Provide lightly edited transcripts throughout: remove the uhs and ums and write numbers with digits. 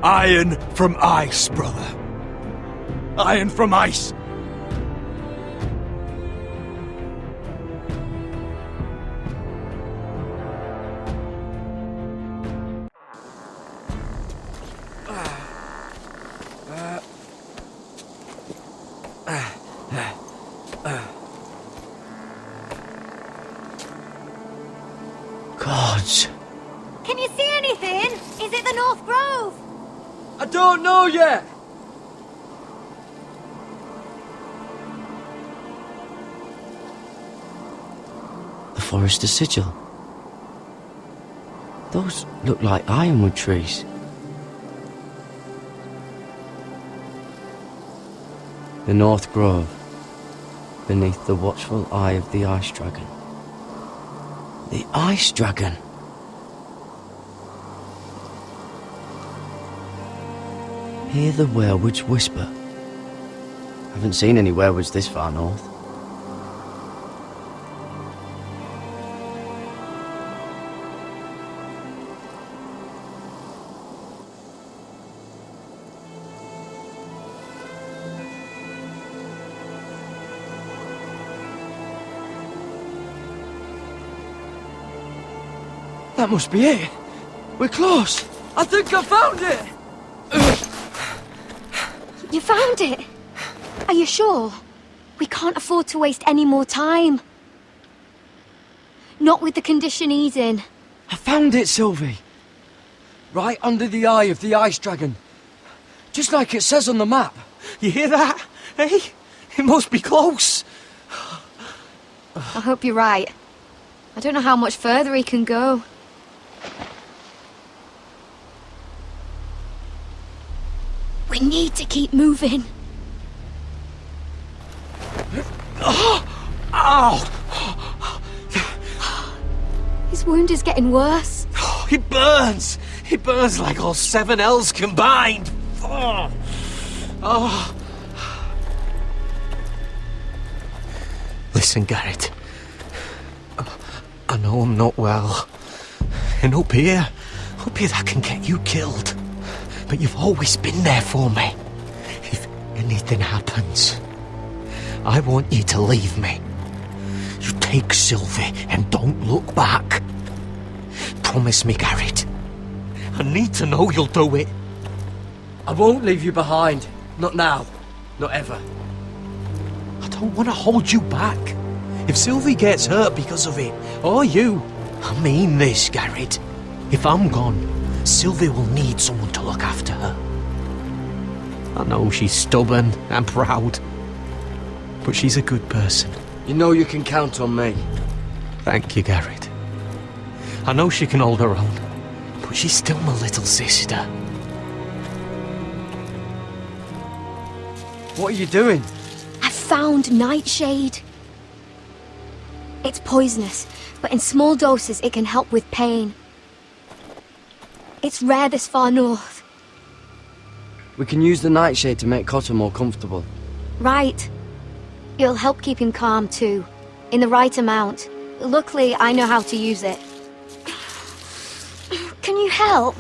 Iron from ice, brother. Iron from ice. Gods. Can you see anything? Is it the North Grove? I don't know yet. The Forester's Sigil. Those look like ironwood trees. The North Grove, beneath the watchful eye of the Ice Dragon. The Ice Dragon! Hear the werewoods whisper. Haven't seen any werewoods this far north. That must be it. We're close. I think I found it. You found it? Are you sure? We can't afford to waste any more time. Not with the condition he's in. I found it, Sylvie. Right under the eye of the Ice Dragon. Just like it says on the map. You hear that? Hey? It must be close. I hope you're right. I don't know how much further he can go. We need to keep moving. Ow! His wound is getting worse. It burns! It burns like all 7 L's combined! Oh. Listen, Garrett. I know I'm not well. And up here that can get you killed. But you've always been there for me. If anything happens, I want you to leave me. You take Sylvie and don't look back. Promise me, Garrett. I need to know you'll do it. I won't leave you behind. Not now. Not ever. I don't want to hold you back. If Sylvie gets hurt because of it, or you, I mean this, Garrett. If I'm gone, Sylvie will need someone to look after her. I know she's stubborn and proud, but she's a good person. You know you can count on me. Thank you, Garrett. I know she can hold her own, but she's still my little sister. What are you doing? I found Nightshade. It's poisonous, but in small doses it can help with pain. It's rare this far north. We can use the nightshade to make Cotter more comfortable. Right. It'll help keep him calm too, in the right amount. Luckily, I know how to use it. Can you help?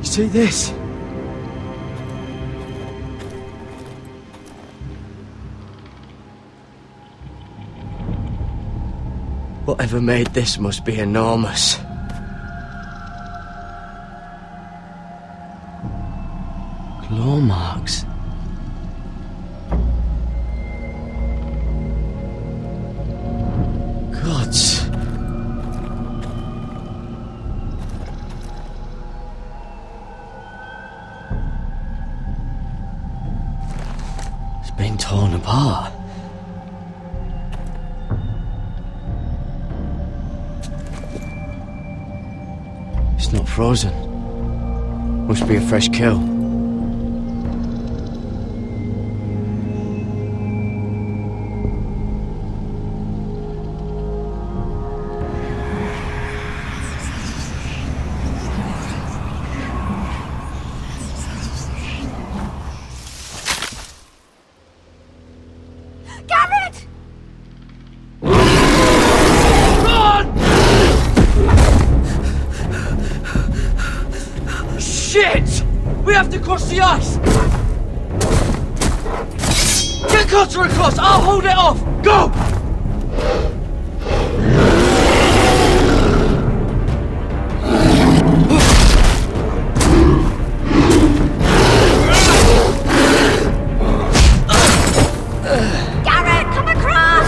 See this? Whatever made this must be enormous. Claw marks. Gods. Been torn apart. It's not frozen. Must be a fresh kill. have to cross the ice! Get Cutter across! I'll hold it off! Go! Garrett, come across!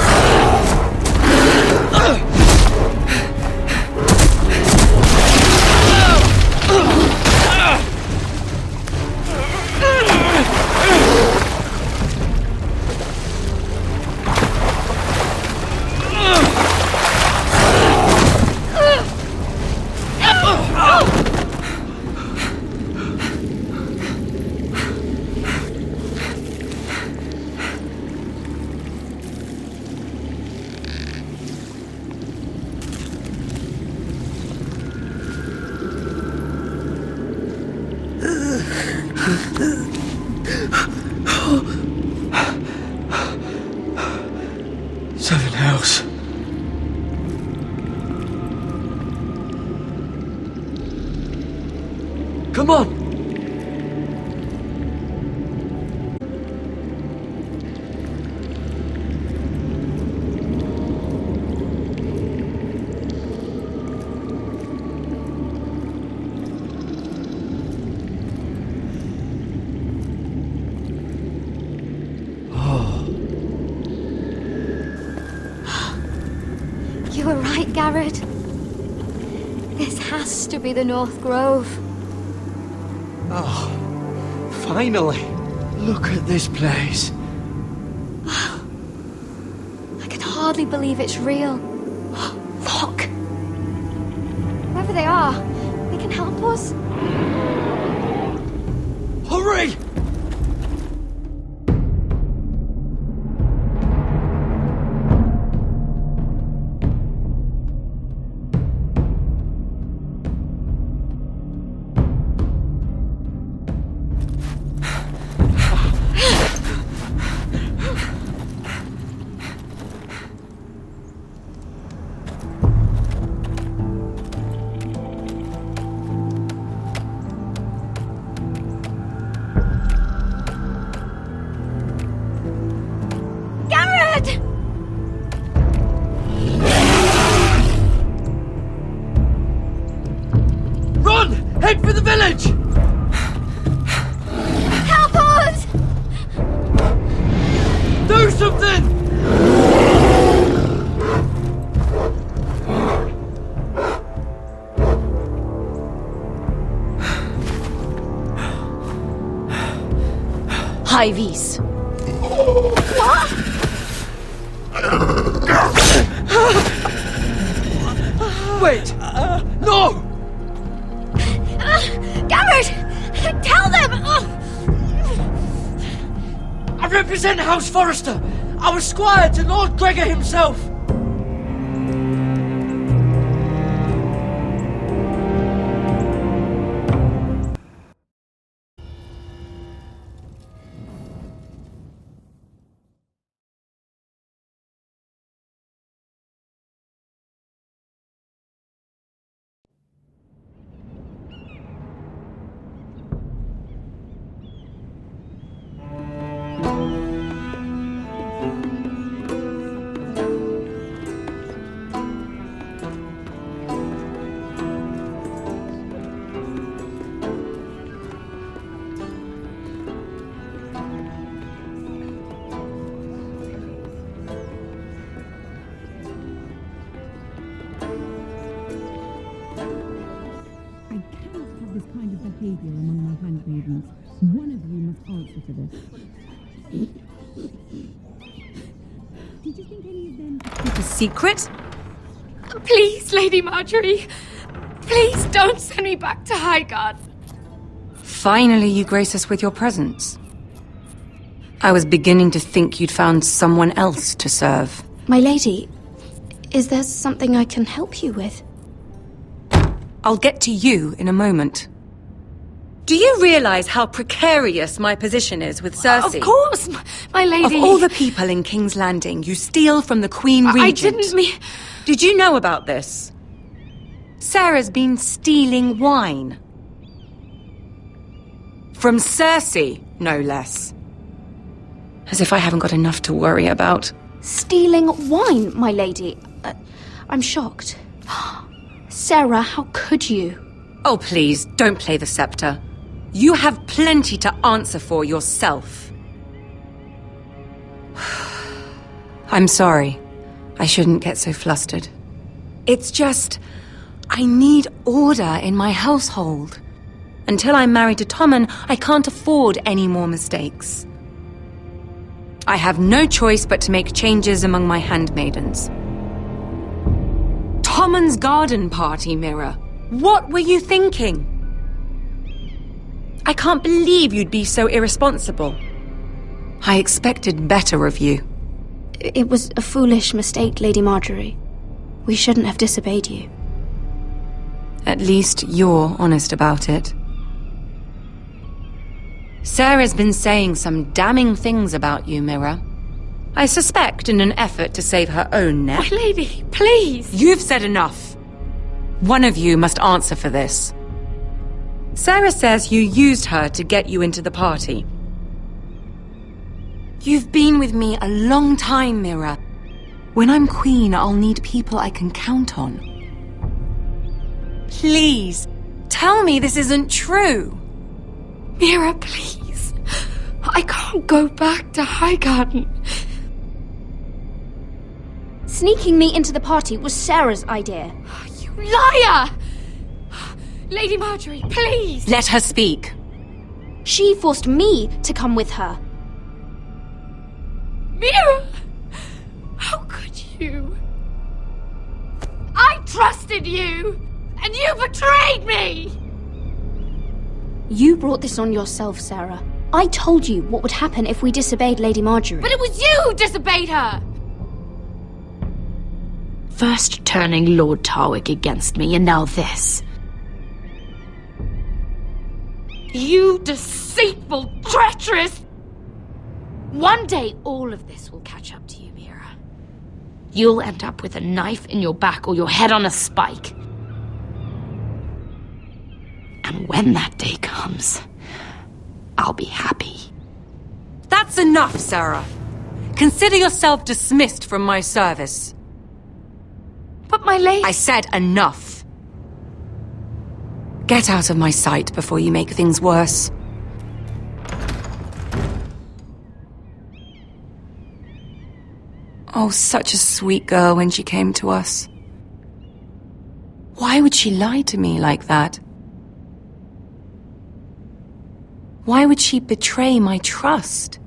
Seven hells. Come on! You were right, Garrett. This has to be the North Grove. Oh, finally. Look at this place. I can hardly believe it's real. Look! Whoever they are, they can help us. Hurry! Garrett! Run! Head for the village! Help us! Do something! High vis. Wait! No! Garrett! Tell them! I represent House Forrester! I was squire to Lord Gregor himself! this kind of behaviour among my handmaidens. One of you must answer for this. Did you think any of them... Keep a secret? Please, Lady Marjorie. Please don't send me back to Highgarden. Finally, you grace us with your presence. I was beginning to think you'd found someone else to serve. My lady, is there something I can help you with? I'll get to you in a moment. Do you realize how precarious my position is with Cersei? Of course, my lady. Of all the people in King's Landing, you steal from the Queen Regent. I didn't mean... Did you know about this? Sarah's been stealing wine. From Cersei, no less. As if I haven't got enough to worry about. Stealing wine, my lady. I'm shocked. Sarah, how could you? Oh, please, don't play the scepter. You have plenty to answer for yourself. I'm sorry. I shouldn't get so flustered. It's just, I need order in my household. Until I'm married to Tommen, I can't afford any more mistakes. I have no choice but to make changes among my handmaidens. Tommen's garden party, Mira. What were you thinking? I can't believe you'd be so irresponsible. I expected better of you. It was a foolish mistake, Lady Marjorie. We shouldn't have disobeyed you. At least you're honest about it. Sarah's been saying some damning things about you, Mira. I suspect in an effort to save her own neck. My lady, please! You've said enough. One of you must answer for this. Sarah says you used her to get you into the party. You've been with me a long time, Mira. When I'm queen, I'll need people I can count on. Please, tell me this isn't true. Mira, please. I can't go back to Highgarden. Sneaking me into the party was Sarah's idea. You liar! Lady Marjorie, please! Let her speak. She forced me to come with her. Mira! How could you? I trusted you! And you betrayed me! You brought this on yourself, Sarah. I told you what would happen if we disobeyed Lady Marjorie. But it was you who disobeyed her! First turning Lord Tarwick against me, and now this. You deceitful, treacherous... One day all of this will catch up to you, Mira. You'll end up with a knife in your back or your head on a spike. And when that day comes, I'll be happy. That's enough, Sarah. Consider yourself dismissed from my service. But my lady... I said enough. Get out of my sight before you make things worse. Oh, such a sweet girl when she came to us. Why would she lie to me like that? Why would she betray my trust?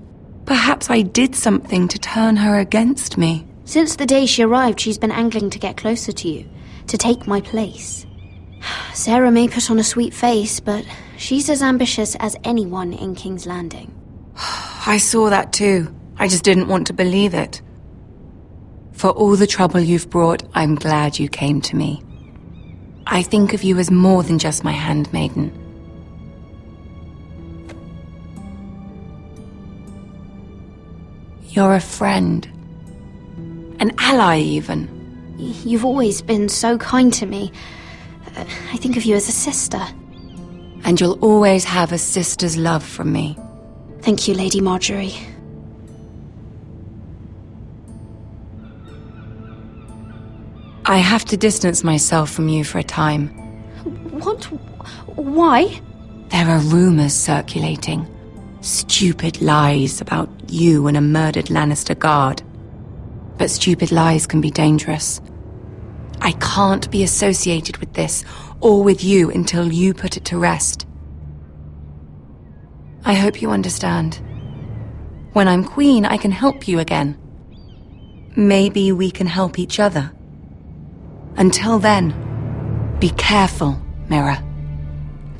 Perhaps I did something to turn her against me. Since the day she arrived, she's been angling to get closer to you, to take my place. Sarah may put on a sweet face, but she's as ambitious as anyone in King's Landing. I saw that too. I just didn't want to believe it. For all the trouble you've brought, I'm glad you came to me. I think of you as more than just my handmaiden. You're a friend. An ally, even. You've always been so kind to me. I think of you as a sister. And you'll always have a sister's love from me. Thank you, Lady Marjorie. I have to distance myself from you for a time. What? Why? There are rumors circulating. Stupid lies about you and a murdered Lannister guard. But stupid lies can be dangerous. I can't be associated with this, or with you, until you put it to rest. I hope you understand. When I'm queen, I can help you again. Maybe we can help each other. Until then, be careful, Mira.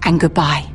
And goodbye.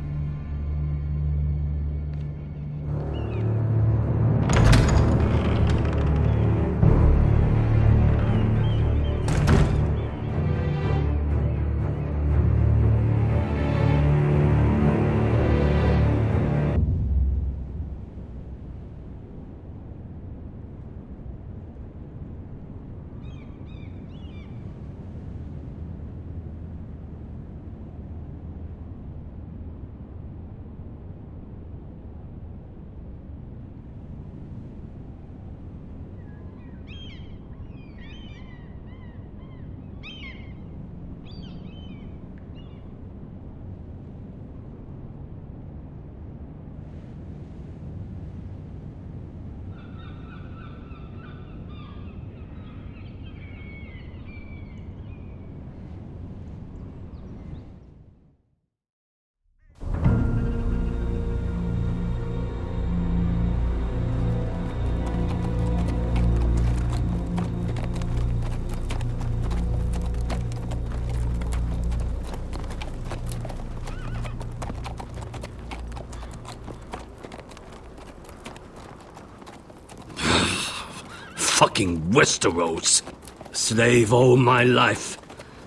fucking Westeros. Slave all my life,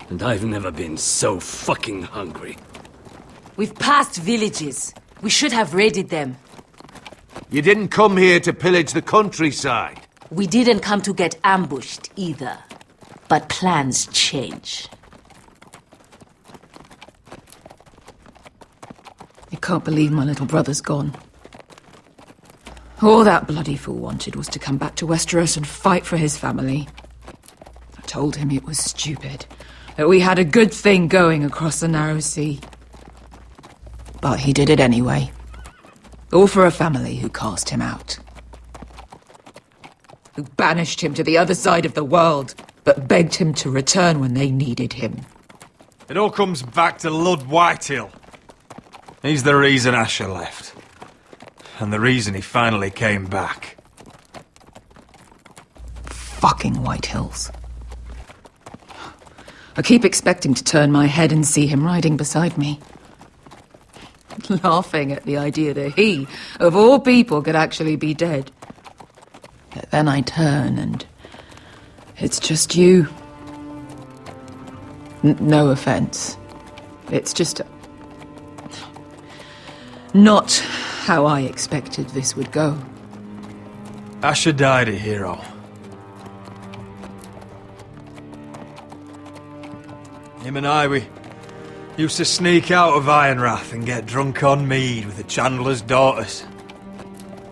and I've never been so fucking hungry. We've passed villages. We should have raided them. You didn't come here to pillage the countryside. We didn't come to get ambushed either. But plans change. I can't believe my little brother's gone. All that bloody fool wanted was to come back to Westeros and fight for his family. I told him it was stupid, that we had a good thing going across the narrow sea. But he did it anyway. All for a family who cast him out. Who banished him to the other side of the world, but begged him to return when they needed him. It all comes back to Lud Whitehill. He's the reason Asher left. And the reason he finally came back. Fucking Whitehills. I keep expecting to turn my head and see him riding beside me. Laughing at the idea that he, of all people, could actually be dead. But then I turn and it's just you. No offense. It's just not how I expected this would go. Asher died a hero. Him and I, we used to sneak out of Ironrath and get drunk on mead with the Chandler's daughters.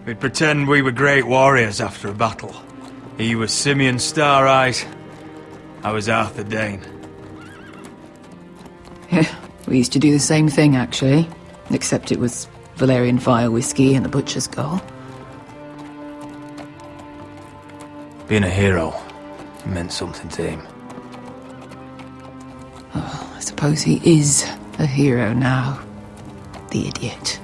We'd pretend we were great warriors after a battle. He was Simeon Star-Eyes. I was Arthur Dane. Yeah, we used to do the same thing, actually. Except it was Valerian fire whiskey and the butcher's skull. Being a hero meant something to him. Oh, I suppose he is a hero now. The idiot.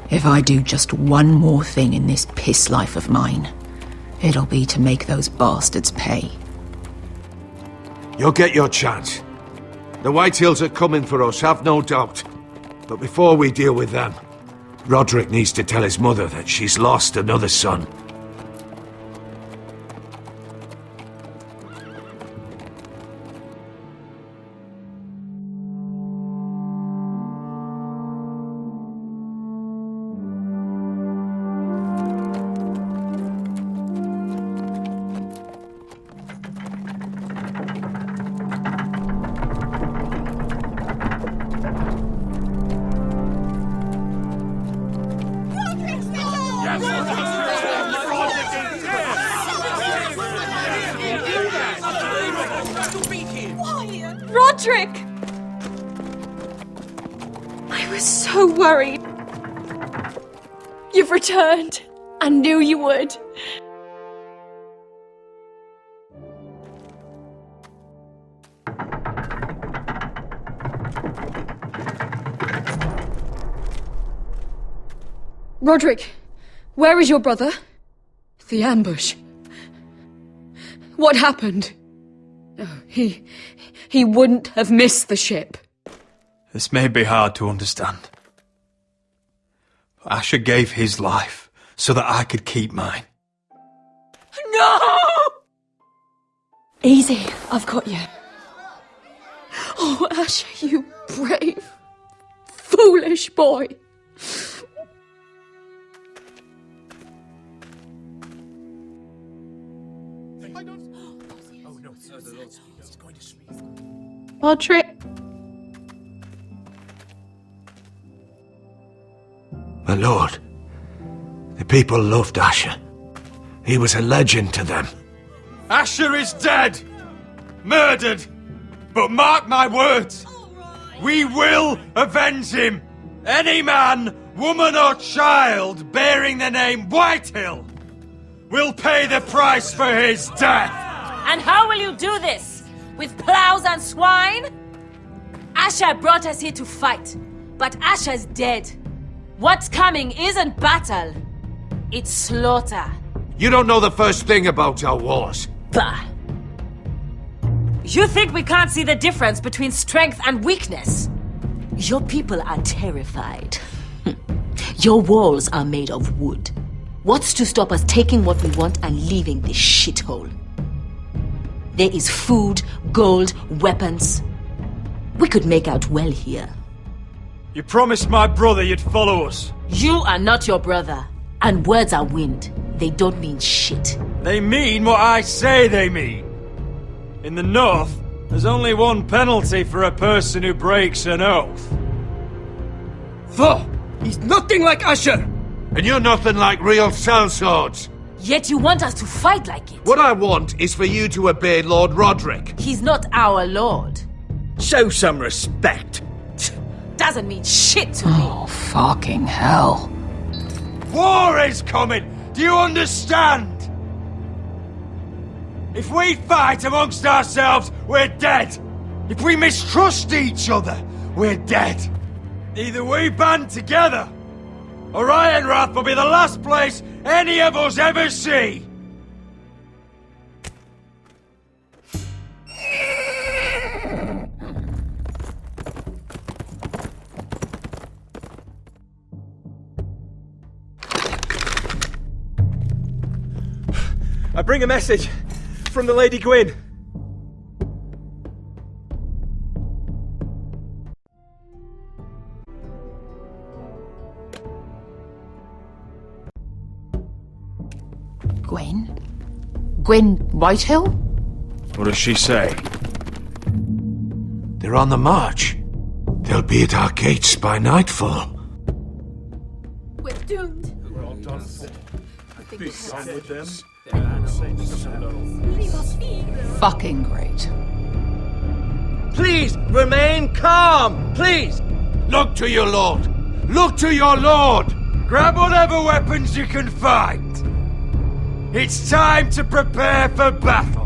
If I do just one more thing in this piss life of mine, it'll be to make those bastards pay. You'll get your chance. The Whitehills are coming for us, have no doubt. But before we deal with them, Rodrik needs to tell his mother that she's lost another son. Rodrik! I was so worried. You've returned. I knew you would. Rodrik, where is your brother? The ambush. What happened? Oh, he wouldn't have missed the ship. This may be hard to understand. But Asher gave his life so that I could keep mine. No! Easy, I've got you. Oh, Asher, you brave, foolish boy. Rodrik. My lord, the people loved Asher. He was a legend to them. Asher is dead! Murdered! But mark my words! We will avenge him! Any man, woman or child bearing the name Whitehill will pay the price for his death! And how will you do this? With plows and swine? Asher brought us here to fight, but Asher's dead. What's coming isn't battle, it's slaughter. You don't know the first thing about our wars. Bah! You think we can't see the difference between strength and weakness? Your people are terrified. Your walls are made of wood. What's to stop us taking what we want and leaving this shithole? There is food, gold, weapons. We could make out well here. You promised my brother you'd follow us. You are not your brother. And words are wind. They don't mean shit. They mean what I say they mean. In the North, there's only one penalty for a person who breaks an oath. Thor! He's nothing like Asher! And you're nothing like real sellswords. Yet you want us to fight like it. What I want is for you to obey Lord Rodrik. He's not our lord. Show some respect. Doesn't mean shit to me. Oh, fucking hell. War is coming! Do you understand? If we fight amongst ourselves, we're dead. If we mistrust each other, we're dead. Either we band together, or Ironrath will be the last place any of us ever see. I bring a message from the Lady Gwyn. Gwyn? Gwyn Whitehill? What does she say? They're on the march. They'll be at our gates by nightfall. We're doomed. Fucking great. Please, remain calm! Please! Look to your lord! Look to your lord! Grab whatever weapons you can find. It's time to prepare for battle.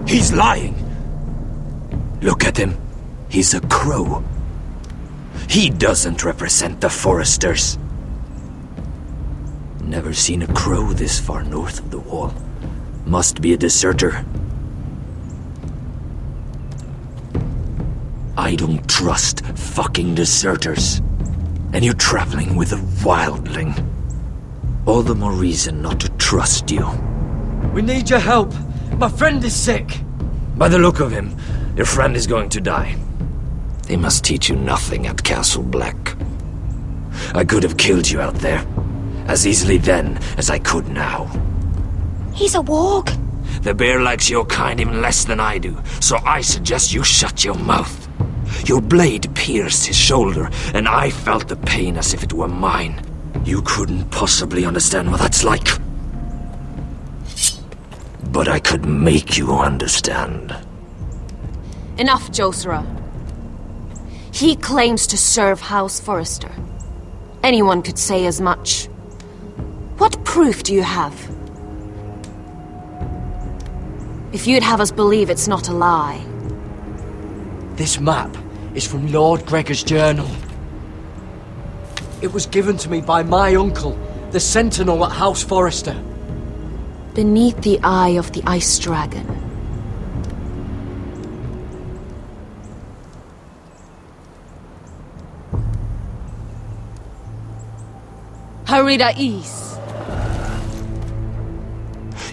He's lying! Look at him. He's a crow. He doesn't represent the Foresters. Never seen a crow this far north of the wall. Must be a deserter. I don't trust fucking deserters. And you're traveling with a wildling. All the more reason not to trust you. We need your help. My friend is sick. By the look of him, your friend is going to die. They must teach you nothing at Castle Black. I could have killed you out there, as easily then as I could now. He's a warg. The bear likes your kind even less than I do, so I suggest you shut your mouth. Your blade pierced his shoulder, and I felt the pain as if it were mine. You couldn't possibly understand what that's like. But I could make you understand. Enough, Josera. He claims to serve House Forrester. Anyone could say as much. What proof do you have? If you'd have us believe it's not a lie. This map is from Lord Gregor's journal. It was given to me by my uncle, the Sentinel at House Forrester. Beneath the eye of the Ice Dragon. Harida East.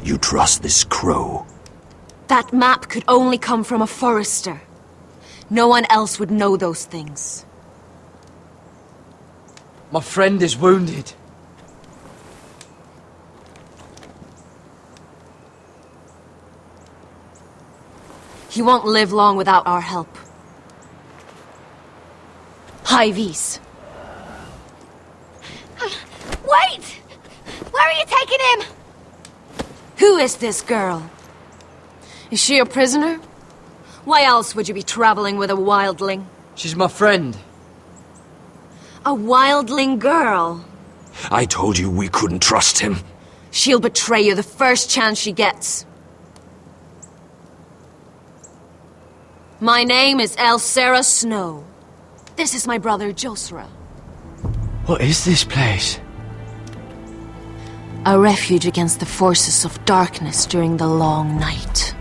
You trust this crow? That map could only come from a Forrester. No one else would know those things. My friend is wounded. He won't live long without our help. Hyvis. Wait! Where are you taking him? Who is this girl? Is she a prisoner? Why else would you be traveling with a wildling? She's my friend. A wildling girl? I told you we couldn't trust him. She'll betray you the first chance she gets. My name is Elsera Snow. This is my brother Josra. What is this place? A refuge against the forces of darkness during the long night.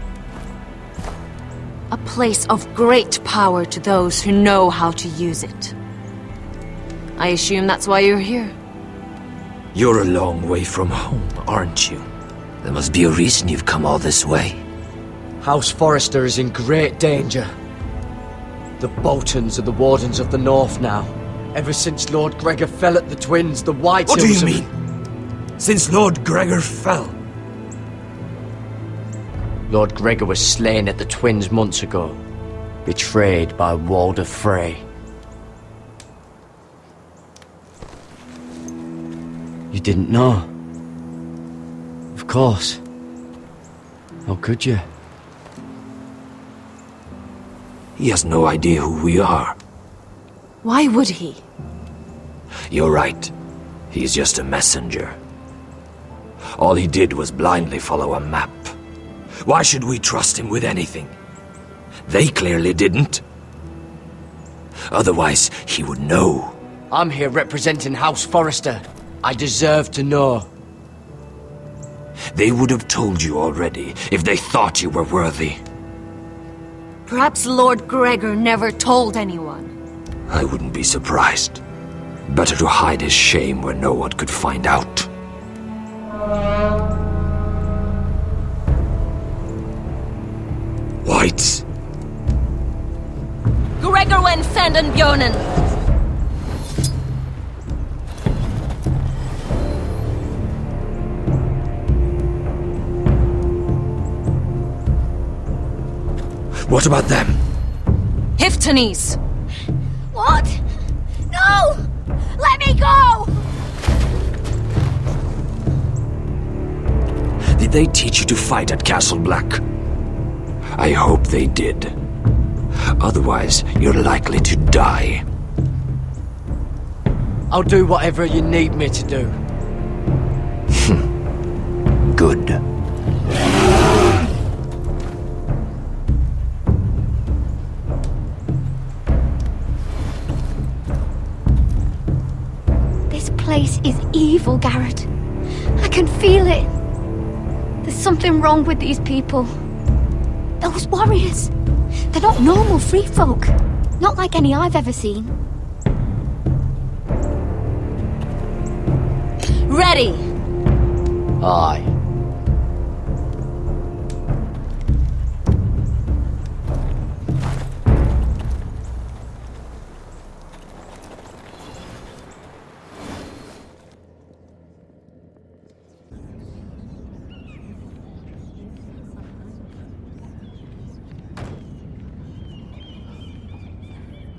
A place of great power to those who know how to use it. I assume that's why you're here. You're a long way from home, aren't you? There must be a reason you've come all this way. House Forrester is in great danger. The Boltons are the Wardens of the North now. Ever since Lord Gregor fell at the Twins, the White What do Hills you have- mean? Since Lord Gregor fell? Lord Gregor was slain at the Twins months ago, betrayed by Walder Frey. You didn't know? Of course. How could you? He has no idea who we are. Why would he? You're right. He's just a messenger. All he did was blindly follow a map. Why should we trust him with anything? They clearly didn't. Otherwise, he would know. I'm here representing House Forrester. I deserve to know. They would have told you already if they thought you were worthy. Perhaps Lord Gregor never told anyone. I wouldn't be surprised. Better to hide his shame where no one could find out. Whites. Gregor wen fanden björnen. What about them? Hiftanes. What? No! Let me go! Did they teach you to fight at Castle Black? I hope they did. Otherwise, you're likely to die. I'll do whatever you need me to do. Good. This place is evil, Garrett. I can feel it. There's something wrong with these people. Those warriors. They're not normal free folk. Not like any I've ever seen. Ready. Aye.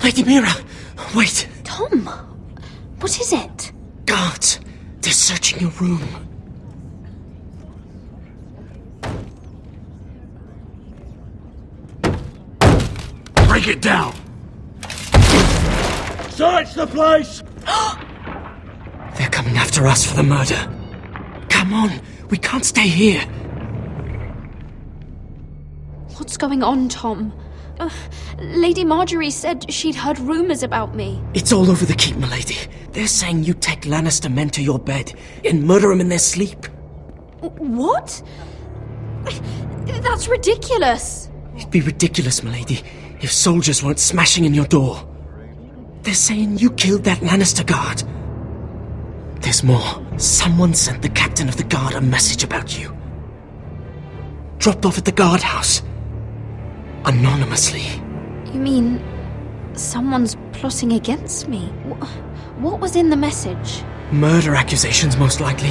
Lady Mira, wait. Tom, what is it? Guards, they're searching your room. Break it down! Search the place! They're coming after us for the murder. Come on, we can't stay here. What's going on, Tom? Lady Marjorie said she'd heard rumors about me. It's all over the keep, milady. They're saying you take Lannister men to your bed and murder them in their sleep. What? That's ridiculous. It'd be ridiculous, milady, if soldiers weren't smashing in your door. They're saying you killed that Lannister guard. There's more. Someone sent the captain of the guard a message about you. Dropped off at the guardhouse. Anonymously. You mean someone's plotting against me? What was in the message? Murder accusations, most likely.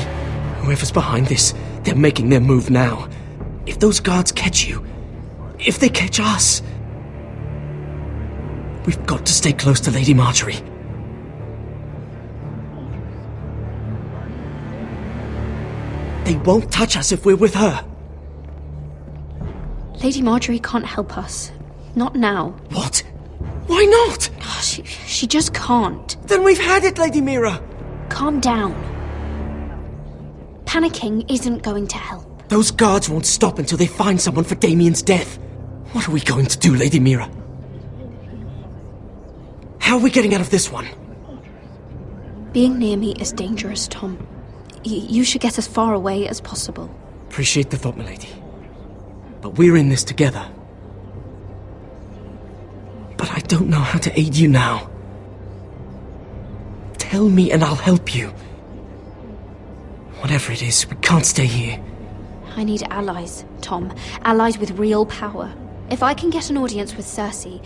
Whoever's behind this, they're making their move now. If those guards catch you, if they catch us, we've got to stay close to Lady Marjorie. They won't touch us if we're with her. Lady Marjorie can't help us. Not now. What? Why not? She just can't. Then we've had it, Lady Mira. Calm down. Panicking isn't going to help. Those guards won't stop until they find someone for Damien's death. What are we going to do, Lady Mira? How are we getting out of this one? Being near me is dangerous, Tom. You should get as far away as possible. Appreciate the thought, milady. But we're in this together. But I don't know how to aid you now. Tell me and I'll help you. Whatever it is, we can't stay here. I need allies, Tom. Allies with real power. If I can get an audience with Cersei,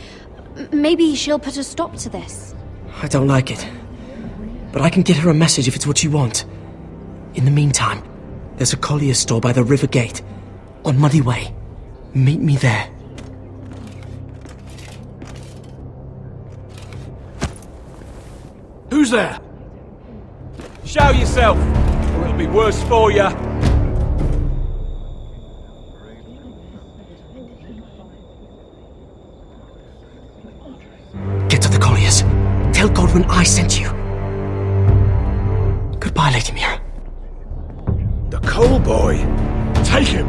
maybe she'll put a stop to this. I don't like it. But I can get her a message if it's what you want. In the meantime, there's a collier store by the river gate. On Muddy Way. Meet me there. Who's there? Show yourself, or it'll be worse for you. Get to the colliers. Tell Godwin I sent you. Goodbye, Lady Mira. The Coal Boy. Take him.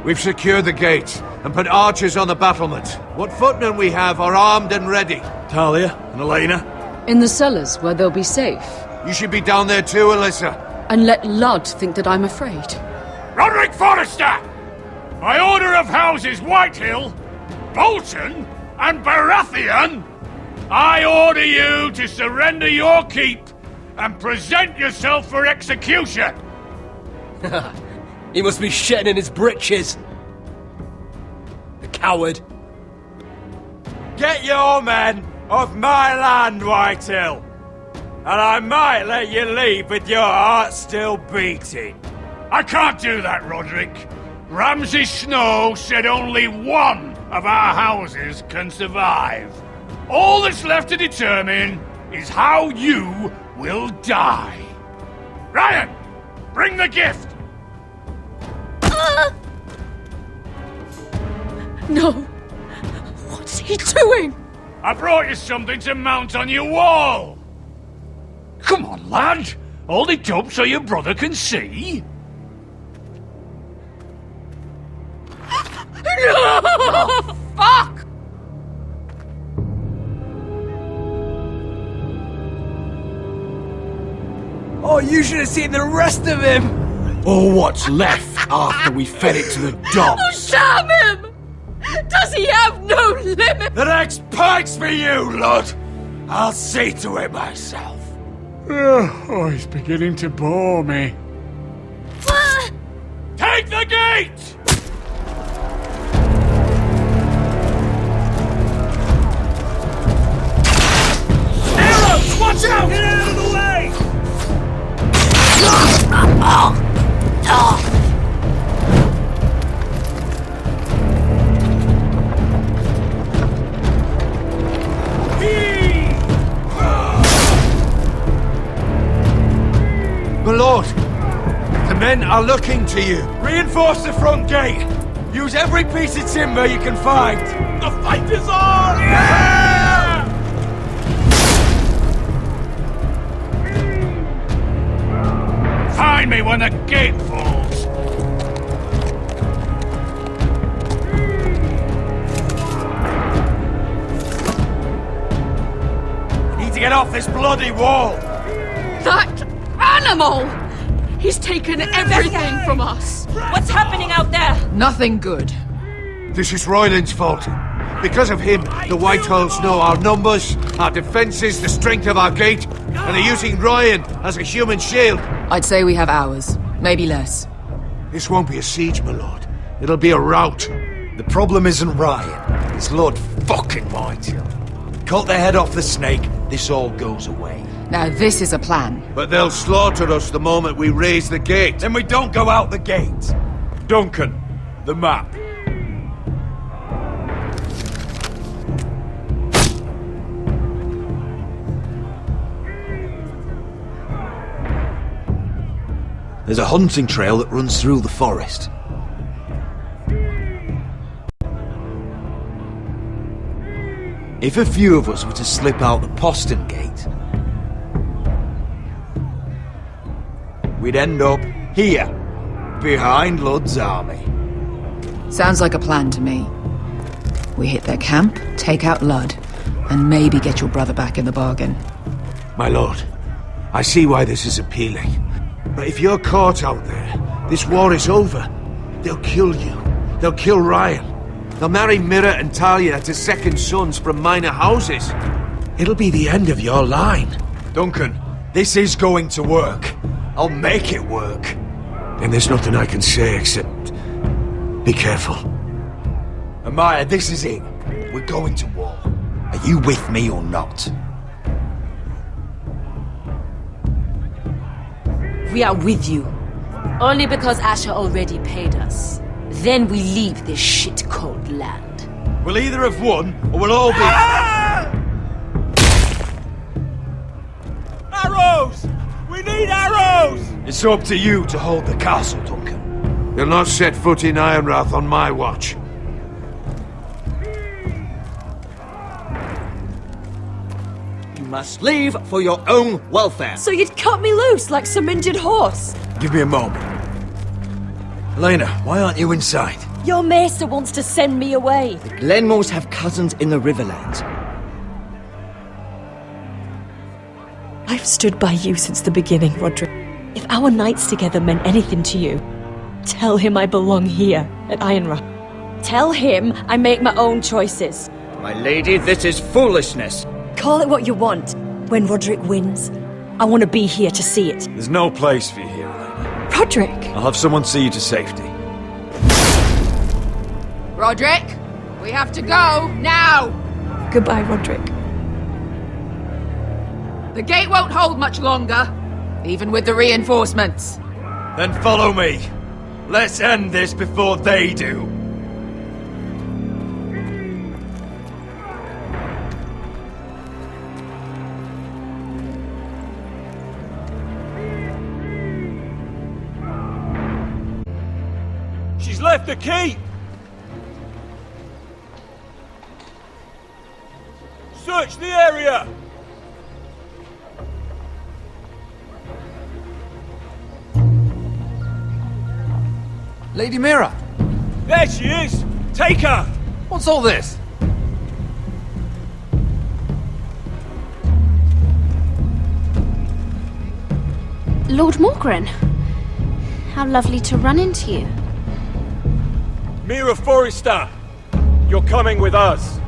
We've secured the gate and put archers on the battlement. What footmen we have are armed and ready. Talia and Elena? In the cellars, where they'll be safe. You should be down there too, Alyssa. And let Lud think that I'm afraid. Roderick Forrester! By order of Houses Whitehill, Bolton, and Baratheon, I order you to surrender your keep and present yourself for execution! He must be shitting in his britches. The coward. Get your men off my land, Whitehill. And I might let you leave with your heart still beating. I can't do that, Roderick. Ramsay Snow said only one of our houses can survive. All that's left to determine is how you will die. Ryan, bring the gift! No! What's he doing? I brought you something to mount on your wall! Come on, lad! Hold it up so your brother can see! No! Oh, fuck! Oh, you should have seen the rest of him! Or what's left after we fed it to the dogs. Oh, damn him! Does he have no limit? The next pike's for you, Lud! I'll see to it myself. Oh, he's beginning to bore me. Take the gate! Arrows! Watch out! Get out of the way! My lord, the men are looking to you. Reinforce the front gate. Use every piece of timber you can find. The fight is on! Yeah! Find me when the gate falls. To get off this bloody wall! That animal! He's taken everything from us. What's happening out there? Nothing good. This is Royland's fault. Because of him, the Whitehills know our numbers, our defences, the strength of our gate, and are using Ryan as a human shield. I'd say we have hours, maybe less. This won't be a siege, my lord. It'll be a rout. The problem isn't Ryan. It's Lord fucking Whitehall. Cut the head off the snake, this all goes away. Now this is a plan. But they'll slaughter us the moment we raise the gate. Then we don't go out the gate. Duncan, the map. There's a hunting trail that runs through the forest. If a few of us were to slip out the postern gate, we'd end up here, behind Lud's army. Sounds like a plan to me. We hit their camp, take out Lud, and maybe get your brother back in the bargain. My lord, I see why this is appealing. But if you're caught out there, this war is over. They'll kill you. They'll kill Ryan. They'll marry Mira and Talia to second sons from minor houses. It'll be the end of your line. Duncan, this is going to work. I'll make it work. And there's nothing I can say except... be careful. Amaya, this is it. We're going to war. Are you with me or not? We are with you. Only because Asher already paid us. Then we leave this shit-cold land. We'll either have won, or we'll all be... Arrows! We need arrows! It's up to you to hold the castle, Duncan. They'll not set foot in Ironrath on my watch. You must leave for your own welfare. So you'd cut me loose like some injured horse? Give me a moment. Elena, why aren't you inside? Your maester wants to send me away. The Glenmores have cousins in the Riverlands. I've stood by you since the beginning, Rodraka. If our nights together meant anything to you, tell him I belong here at Ironrath. Tell him I make my own choices. My lady, this is foolishness. Call it what you want. When Roderick wins, I want to be here to see it. There's no place for you here, Elena. Roderick! I'll have someone see you to safety. Roderick, we have to go, now! Goodbye, Roderick. The gate won't hold much longer, even with the reinforcements. Then follow me. Let's end this before they do. She's left the keep! Search the area! Lady Mira! There she is! Take her! What's all this? Lord Morgren. How lovely to run into you. Mira Forrester! You're coming with us!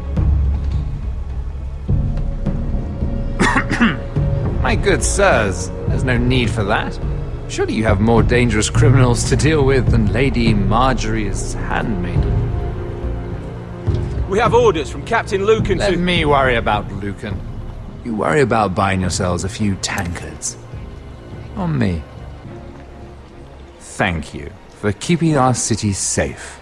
My good sirs, there's no need for that. Surely you have more dangerous criminals to deal with than Lady Marjorie's handmaiden. We have orders from Captain Lucan Let to... me worry about Lucan. You worry about buying yourselves a few tankards. On me. Thank you for keeping our city safe.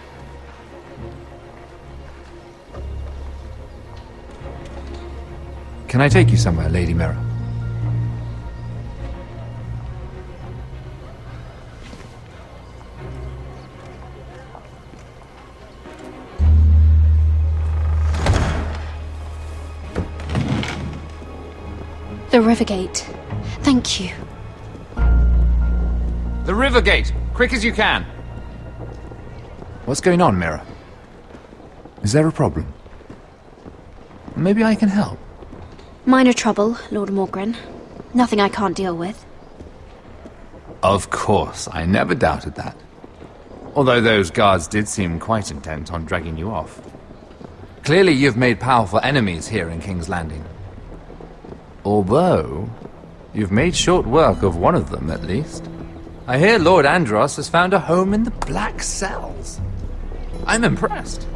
Can I take you somewhere, Lady Mira? The Rivergate. Thank you. The Rivergate! Quick as you can! What's going on, Mira? Is there a problem? Maybe I can help. Minor trouble, Lord Morgren. Nothing I can't deal with. Of course, I never doubted that. Although those guards did seem quite intent on dragging you off. Clearly you've made powerful enemies here in King's Landing. Although, you've made short work of one of them, at least. I hear Lord Andros has found a home in the Black Cells. I'm impressed.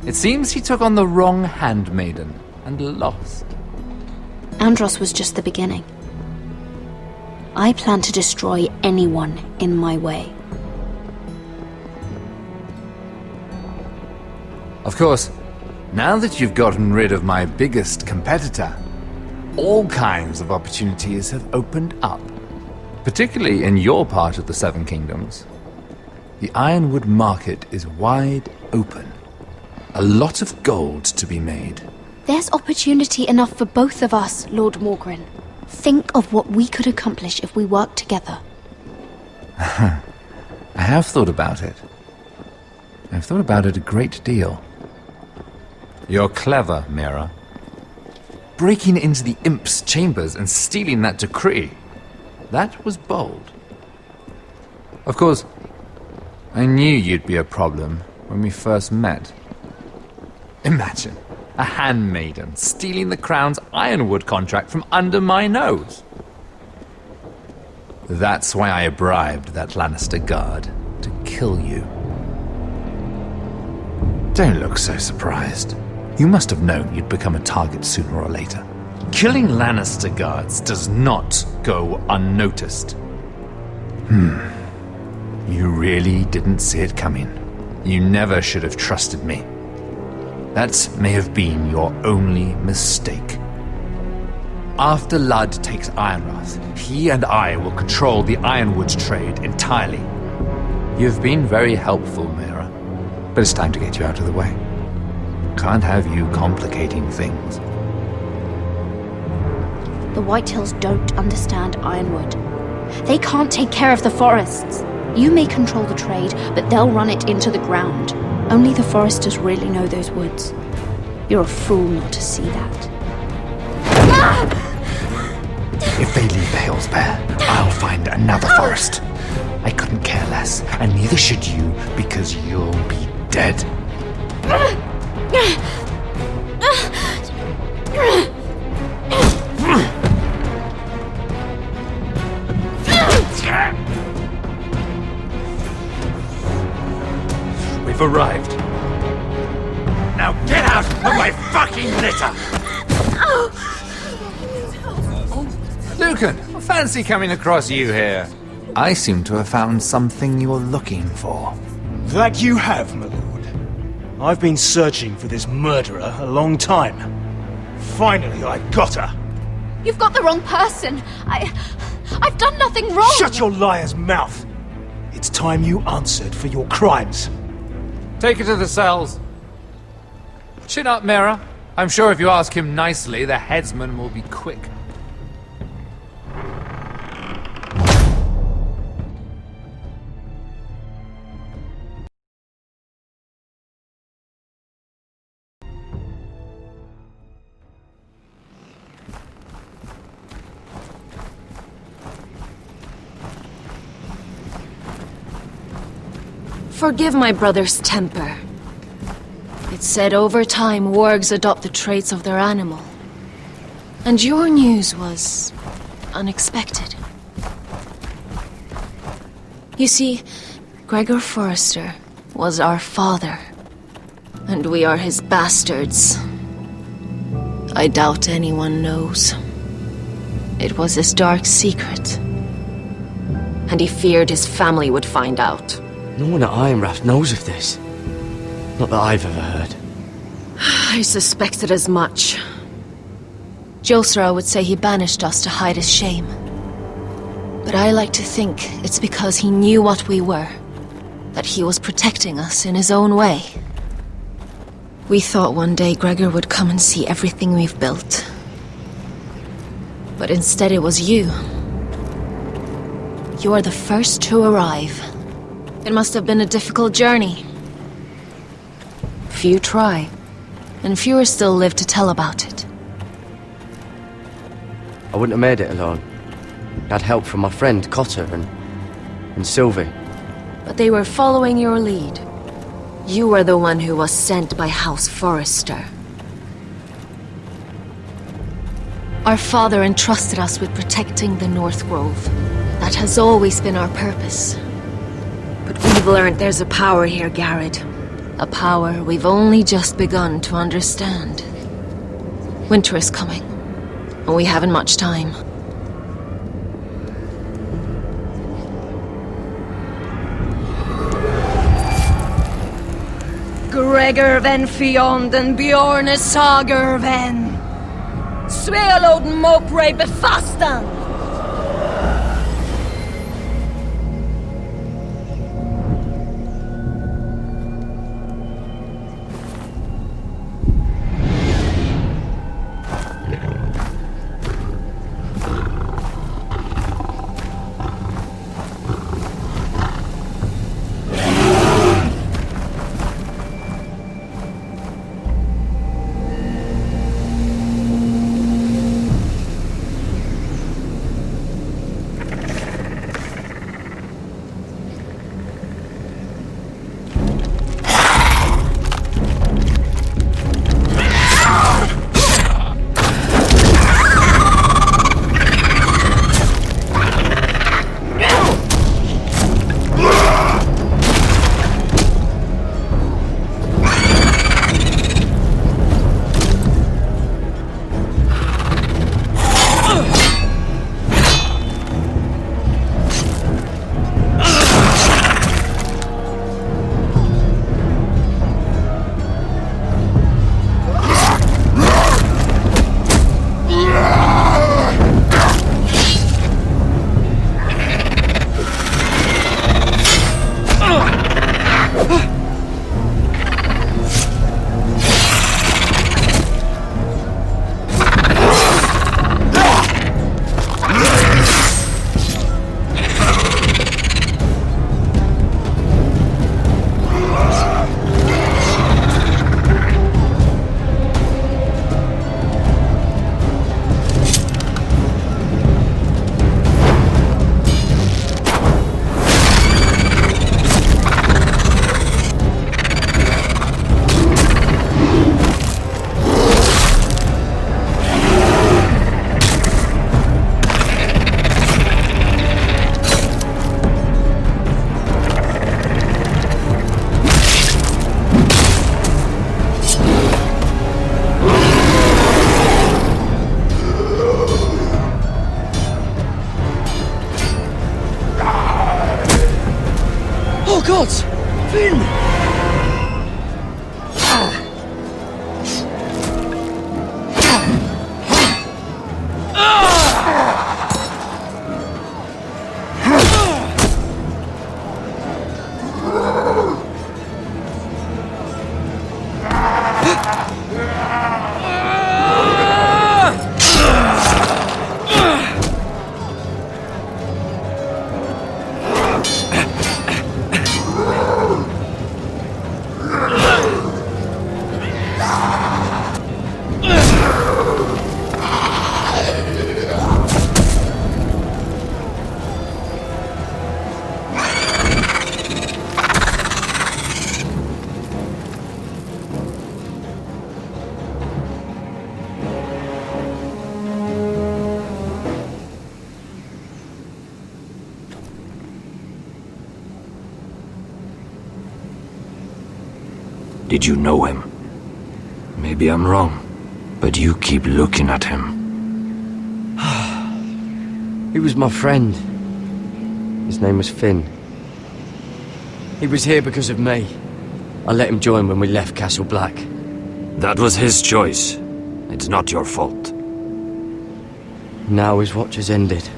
It seems he took on the wrong handmaiden and lost. Andros was just the beginning. I plan to destroy anyone in my way. Of course, now that you've gotten rid of my biggest competitor, all kinds of opportunities have opened up. Particularly in your part of the Seven Kingdoms. The Ironwood market is wide open. A lot of gold to be made. There's opportunity enough for both of us, Lord Morgren. Think of what we could accomplish if we worked together. I have thought about it. I've thought about it a great deal. You're clever, Mira. Breaking into the Imp's chambers and stealing that decree. That was bold. Of course, I knew you'd be a problem when we first met. Imagine a handmaiden stealing the Crown's Ironwood contract from under my nose. That's why I bribed that Lannister guard to kill you. Don't look so surprised. You must have known you'd become a target sooner or later. Killing Lannister guards does not go unnoticed. You really didn't see it coming. You never should have trusted me. That may have been your only mistake. After Ludd takes Ironrath, he and I will control the Ironwood trade entirely. You've been very helpful, Mira, but it's time to get you out of the way. Can't have you complicating things. The Whitehills don't understand Ironwood. They can't take care of the forests. You may control the trade, but they'll run it into the ground. Only the foresters really know those woods. You're a fool not to see that. If they leave the hills bare, I'll find another forest. I couldn't care less, and neither should you, because you'll be dead. We've arrived. Now get out of my fucking litter! Lucan, I fancy coming across you here. I seem to have found something you're looking for. That you have, my lord. I've been searching for this murderer a long time. Finally, I got her. You've got the wrong person. I've done nothing wrong. Shut your liar's mouth. It's time you answered for your crimes. Take her to the cells. Chin up, Mira. I'm sure if you ask him nicely, the headsman will be quick. Forgive my brother's temper. It's said over time wargs adopt the traits of their animal. And your news was unexpected. You see, Gregor Forrester was our father, and we are his bastards. I doubt anyone knows. It was his dark secret, and he feared his family would find out. No one at Ironrath knows of this. Not that I've ever heard. I suspected as much. Josra would say he banished us to hide his shame. But I like to think it's because he knew what we were. That he was protecting us in his own way. We thought one day Gregor would come and see everything we've built. But instead it was you. You are the first to arrive. It must have been a difficult journey. Few try, and fewer still live to tell about it. I wouldn't have made it alone. I had help from my friend Cotter and Sylvie. But they were following your lead. You were the one who was sent by House Forrester. Our father entrusted us with protecting the North Grove. That has always been our purpose. But we've learned there's a power here, Garrett. A power we've only just begun to understand. Winter is coming, and we haven't much time. Gregor ven Fionden Bjorne Sager ven. Svealoden Mopre befastan. gods! Finn! Did you know him? Maybe I'm wrong, but you keep looking at him. He was my friend. His name was Finn. He was here because of me. I let him join when we left Castle Black. That was his choice. It's not your fault. Now his watch has ended.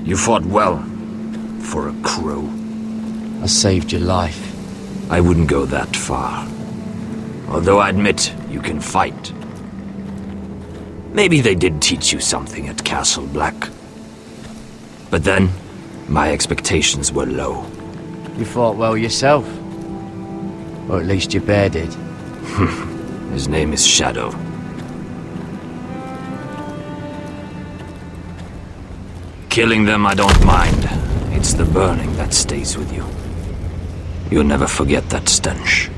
You fought well, for a crow. I saved your life. I wouldn't go that far. Although I admit you can fight. Maybe they did teach you something at Castle Black. But then, my expectations were low. You fought well yourself. Or at least your bear did. His name is Shadow. Killing them I don't mind. It's the burning that stays with you. You'll never forget that stench.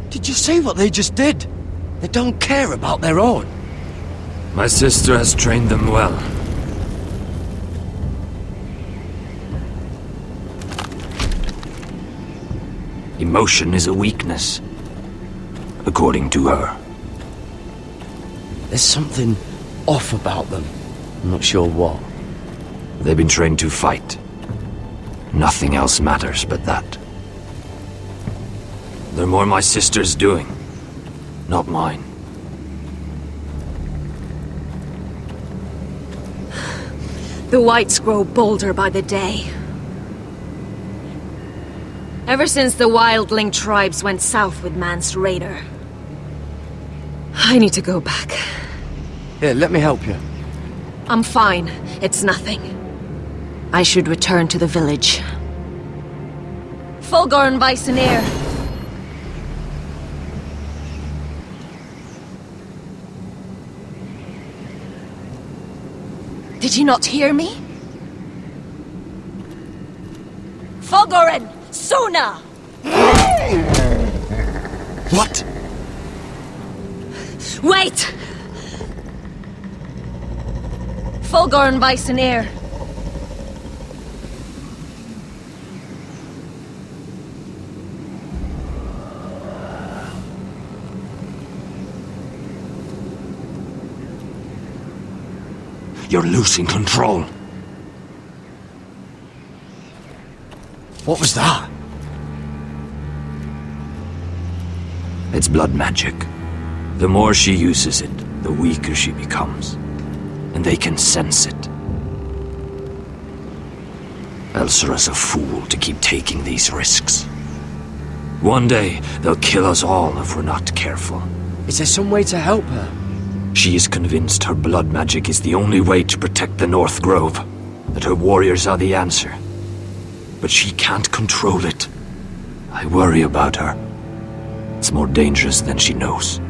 Did you see what they just did? They don't care about their own. My sister has trained them well. Emotion is a weakness, according to her. There's something off about them. I'm not sure what. They've been trained to fight. Nothing else matters but that. They're more my sister's doing, not mine. The whites grow bolder by the day. Ever since the wildling tribes went south with Man's raider. I need to go back. Here, let me help you. I'm fine. It's nothing. I should return to the village. Fulgorn Weisseneer. Did you not hear me? Fulgorn! Sona! What? Wait! Fulgorn Weisseneer. You're losing control. What was that? It's blood magic. The more she uses it, the weaker she becomes. And they can sense it. Elsera's a fool to keep taking these risks. One day, they'll kill us all if we're not careful. Is there some way to help her? She is convinced her blood magic is the only way to protect the North Grove, that her warriors are the answer. But she can't control it. I worry about her. It's more dangerous than she knows.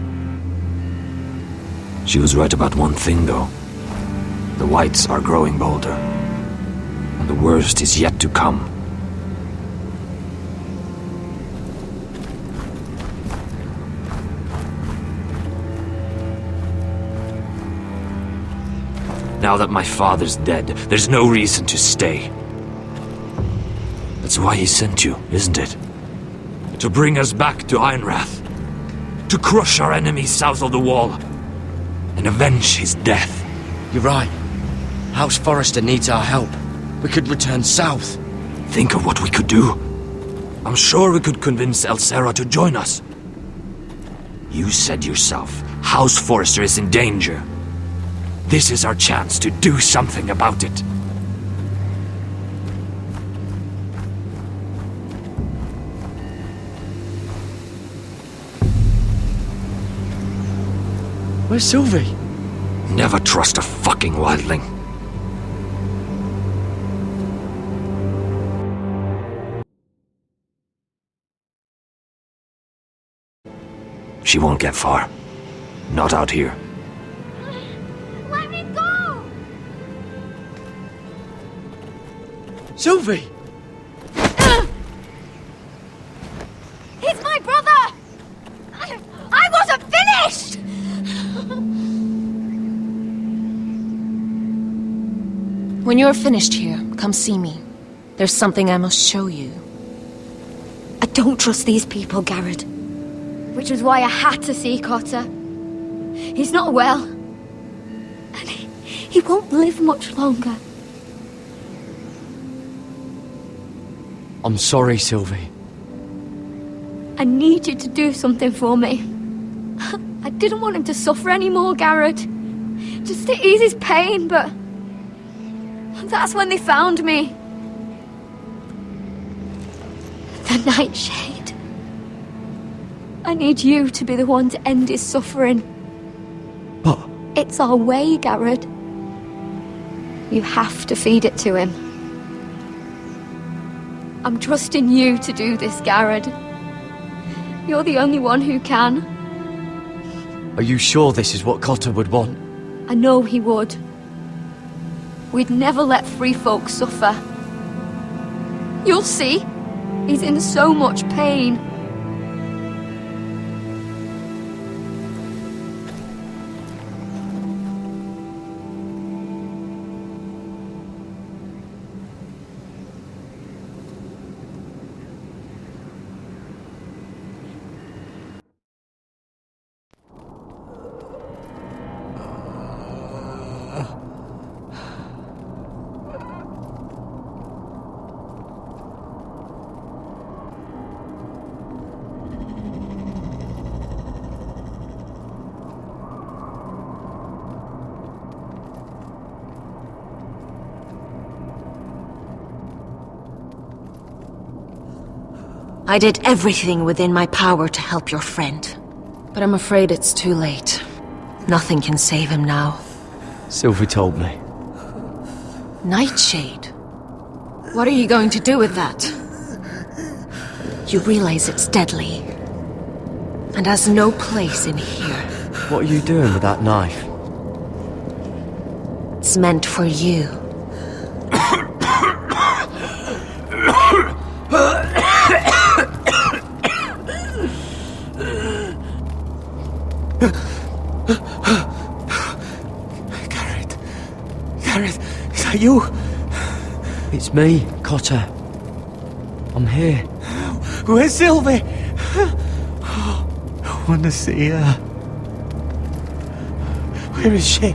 She was right about one thing, though. The whites are growing bolder. And the worst is yet to come. Now that my father's dead, there's no reason to stay. That's why he sent you, isn't it? To bring us back to Einrath. To crush our enemies south of the wall. And avenge his death. You're right. House Forrester needs our help. We could return south. Think of what we could do. I'm sure we could convince Elsera to join us. You said yourself, House Forrester is in danger. This is our chance to do something about it. Where's Sylvie? Never trust a fucking wildling. She won't get far. Not out here. Let me go! Sylvie! He's my brother! I wasn't finished! When you're finished here, come see me. There's something I must show you. I don't trust these people, Garrett. Which was why I had to see Cotter. He's not well. And he won't live much longer. I'm sorry, Sylvie. I need you to do something for me. I didn't want him to suffer anymore, Garrett. Just to ease his pain, but That's when they found me. The Nightshade. I need you to be the one to end his suffering. But... It's our way, Garrett. You have to feed it to him. I'm trusting you to do this, Garrett. You're the only one who can. Are you sure this is what Cotter would want? I know he would. We'd never let free folk suffer. You'll see. He's in so much pain. I did everything within my power to help your friend. But I'm afraid it's too late. Nothing can save him now. Sylvie told me. Nightshade? What are you going to do with that? You realize it's deadly. And has no place in here. What are you doing with that knife? It's meant for you. Garrett, is that you? It's me, Cotter. I'm here. Where's Sylvie? I want to see her. Where is she?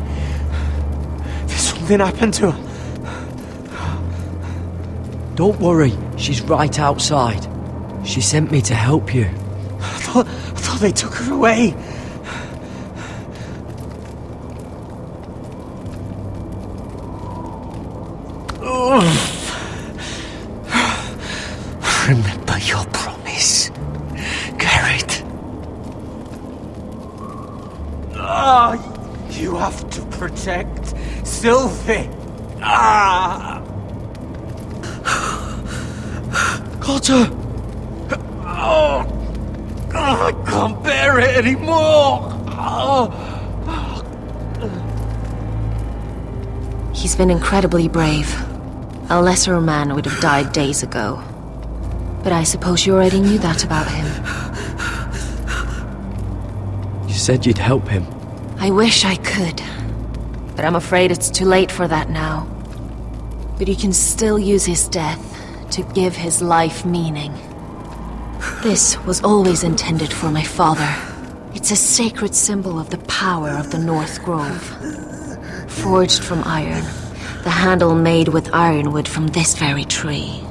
Did something happen to her? Don't worry, she's right outside. She sent me to help you. I thought they took her away. Remember your promise, Garrett. You have to protect Sylvie. Cotter! I can't bear it anymore. He's been incredibly brave. A lesser man would have died days ago. But I suppose you already knew that about him. You said you'd help him. I wish I could. But I'm afraid it's too late for that now. But you can still use his death to give his life meaning. This was always intended for my father. It's a sacred symbol of the power of the North Grove. Forged from iron, the handle made with ironwood from this very tree.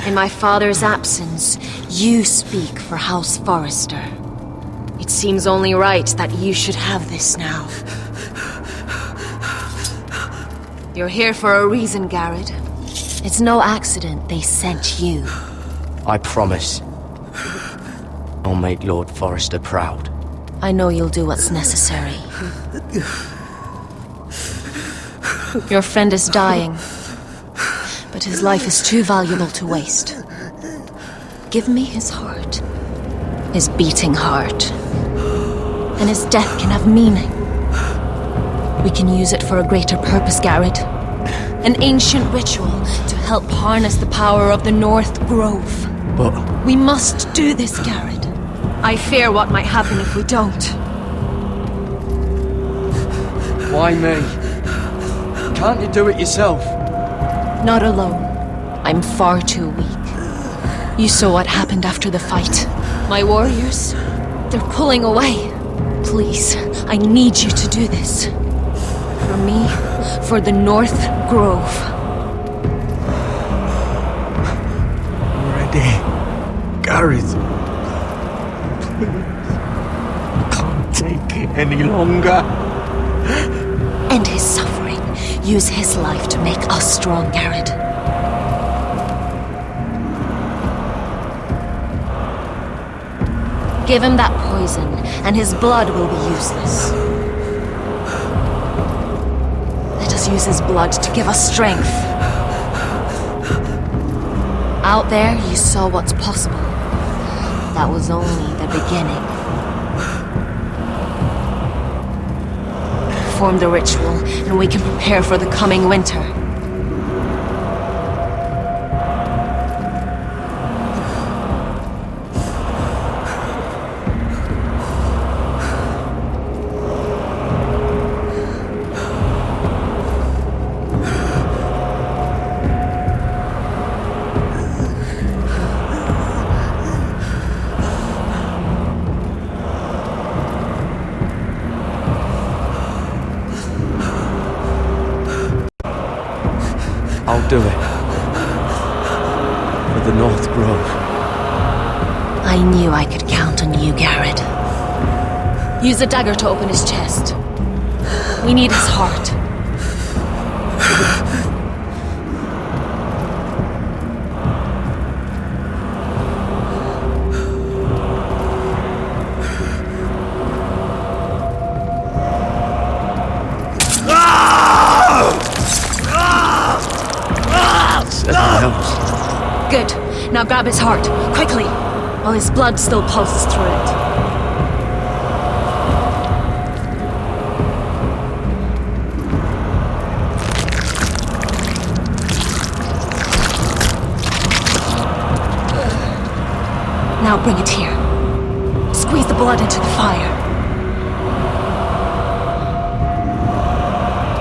In my father's absence, you speak for House Forrester. It seems only right that you should have this now. You're here for a reason, Garrett. It's no accident they sent you. I promise. I'll make Lord Forrester proud. I know you'll do what's necessary. Your friend is dying, but his life is too valuable to waste. Give me his heart. His beating heart. And his death can have meaning. We can use it for a greater purpose, Garrett. An ancient ritual to help harness the power of the North Grove. But... we must do this, Garrett. I fear what might happen if we don't. Why me? Can't you do it yourself? Not alone. I'm far too weak. You saw what happened after the fight. My warriors, they're pulling away. Please, I need you to do this. For me, for the North Grove. Ready, Garrett. Please. I can't take it any longer. End his suffering. Use his life to make us strong, Garrett. Give him that poison, and his blood will be useless. Let us use his blood to give us strength. Out there, you saw what's possible. That was only the beginning. Perform the ritual, and we can prepare for the coming winter. I'll do it. For the North Grove. I knew I could count on you, Garrett. Use the dagger to open his chest. We need his heart. Good. Now grab his heart, quickly, while his blood still pulses through it. Now bring it here. Squeeze the blood into the fire.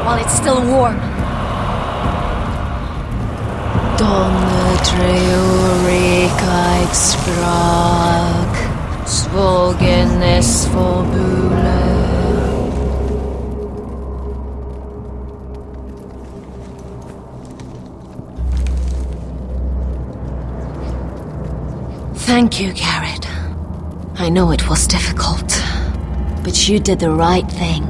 While it's still warm. Donne Eureka Exprag Svogenes Fobule. Thank you, Garrett. I know it was difficult, but you did the right thing.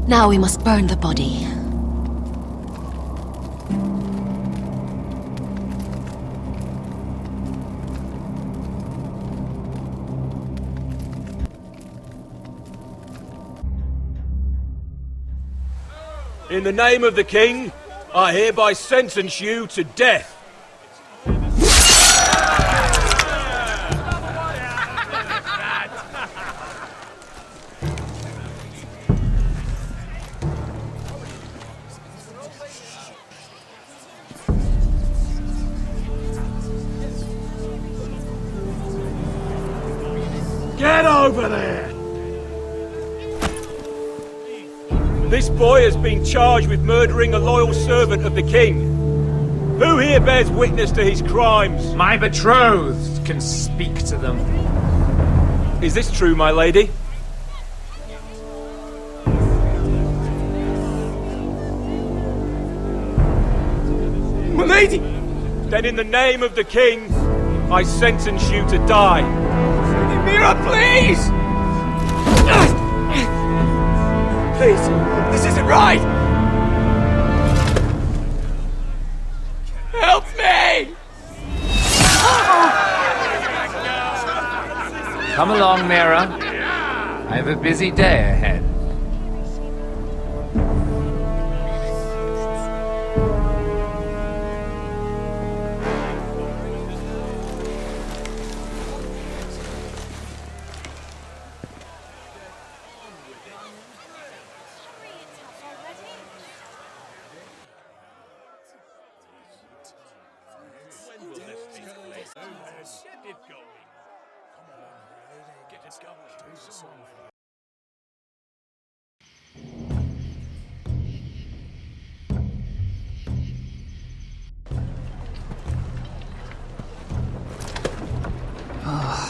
Now we must burn the body. In the name of the king, I hereby sentence you to death. Get over there! This boy has been charged with murdering a loyal servant of the king. Who here bears witness to his crimes? My betrothed can speak to them. Is this true, my lady? My lady! Then in the name of the king, I sentence you to die. Mira, please! Please, this isn't right! Help me! Come along, Mira. I have a busy day ahead.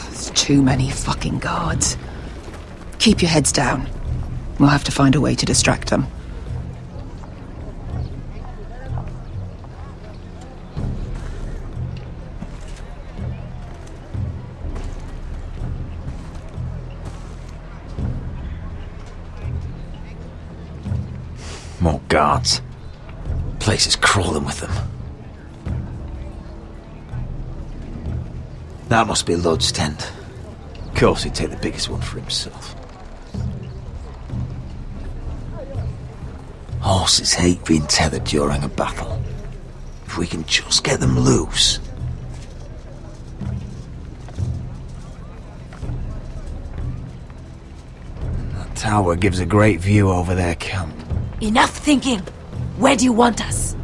There's too many fucking guards. Keep your heads down. We'll have to find a way to distract them. More guards. Place is crawling with them. That must be Lud's tent. Of course he'd take the biggest one for himself. Horses hate being tethered during a battle. If we can just get them loose. That tower gives a great view over their camp. Enough thinking! Where do you want us?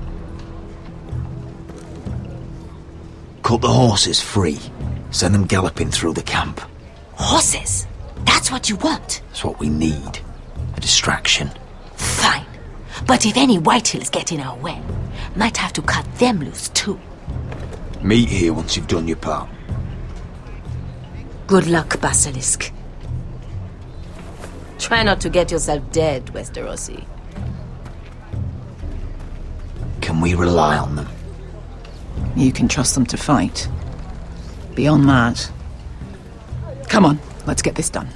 Cut the horses free. Send them galloping through the camp. Horses? That's what you want? That's what we need. A distraction. Fine. But if any Whitehills get in our way, might have to cut them loose too. Meet here once you've done your part. Good luck, Basilisk. Try not to get yourself dead, Westerosi. Can we rely on them? You can trust them to fight. Beyond that... Come on, let's get this done.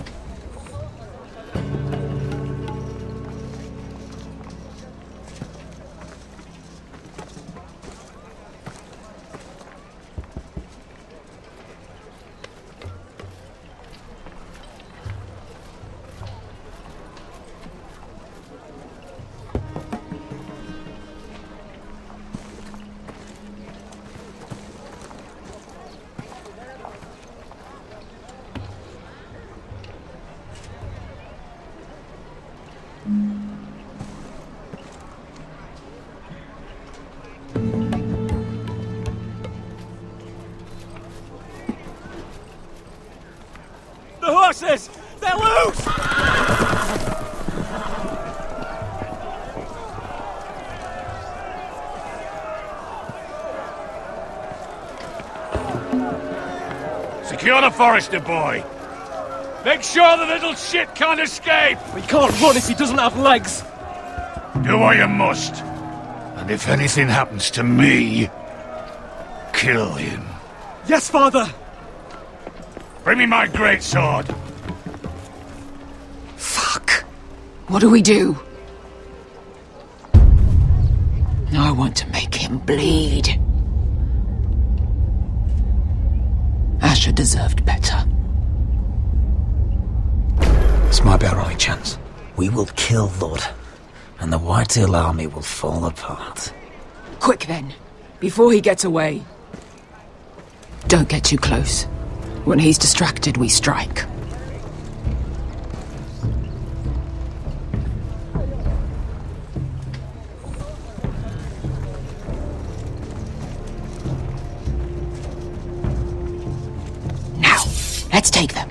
The horses! They're loose! Secure the Forester boy. Make sure the little shit can't escape. We can't run if he doesn't have legs. Do what you must. And if anything happens to me, kill him. Yes, father! Bring me my greatsword. Fuck. What do we do? I want to make him bleed. Asher deserved better. This might be our only chance. We will kill Lud, and the Whitetail army will fall apart. Quick then, before he gets away. Don't get too close. When he's distracted, we strike. Now, let's take them.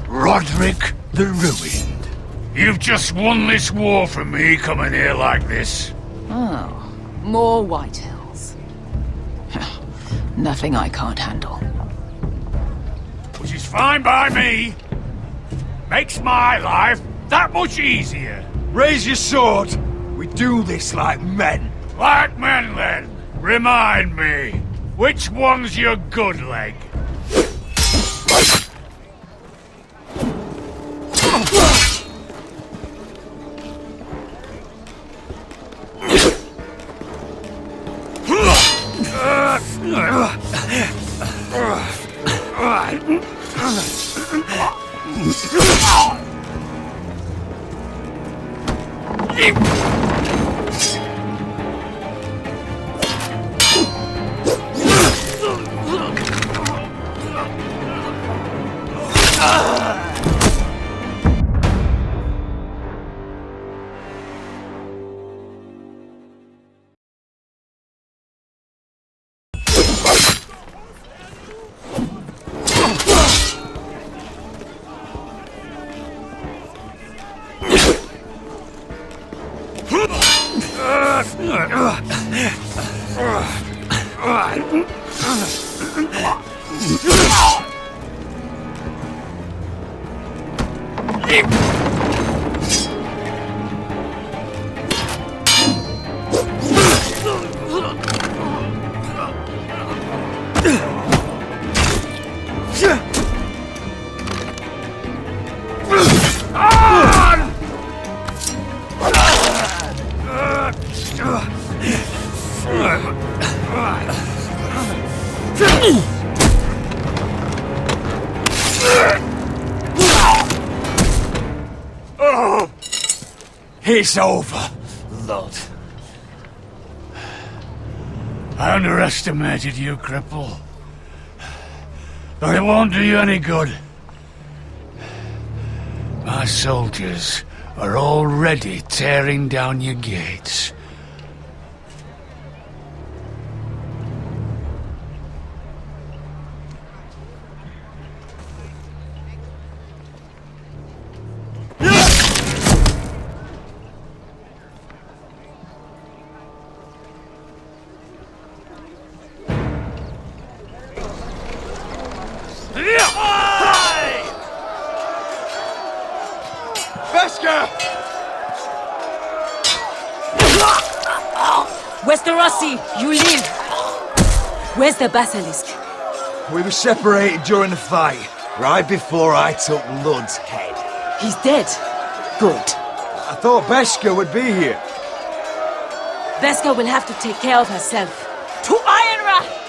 Rodrik the Ruined. You've just won this war from me coming here like this. Oh, more Whitehills. Nothing I can't handle. Which is fine by me. Makes my life that much easier. Raise your sword. We do this like men. Like men, then. Remind me, which one's your good leg? Oh! It's over, Lord. I underestimated you, cripple. But it won't do you any good. My soldiers are already tearing down your gates. Westerosi, you live! Where's the basilisk? We were separated during the fight, right before I took Lud's head. He's dead. Good. I thought Beskha would be here. Beskha will have to take care of herself. To Ironra!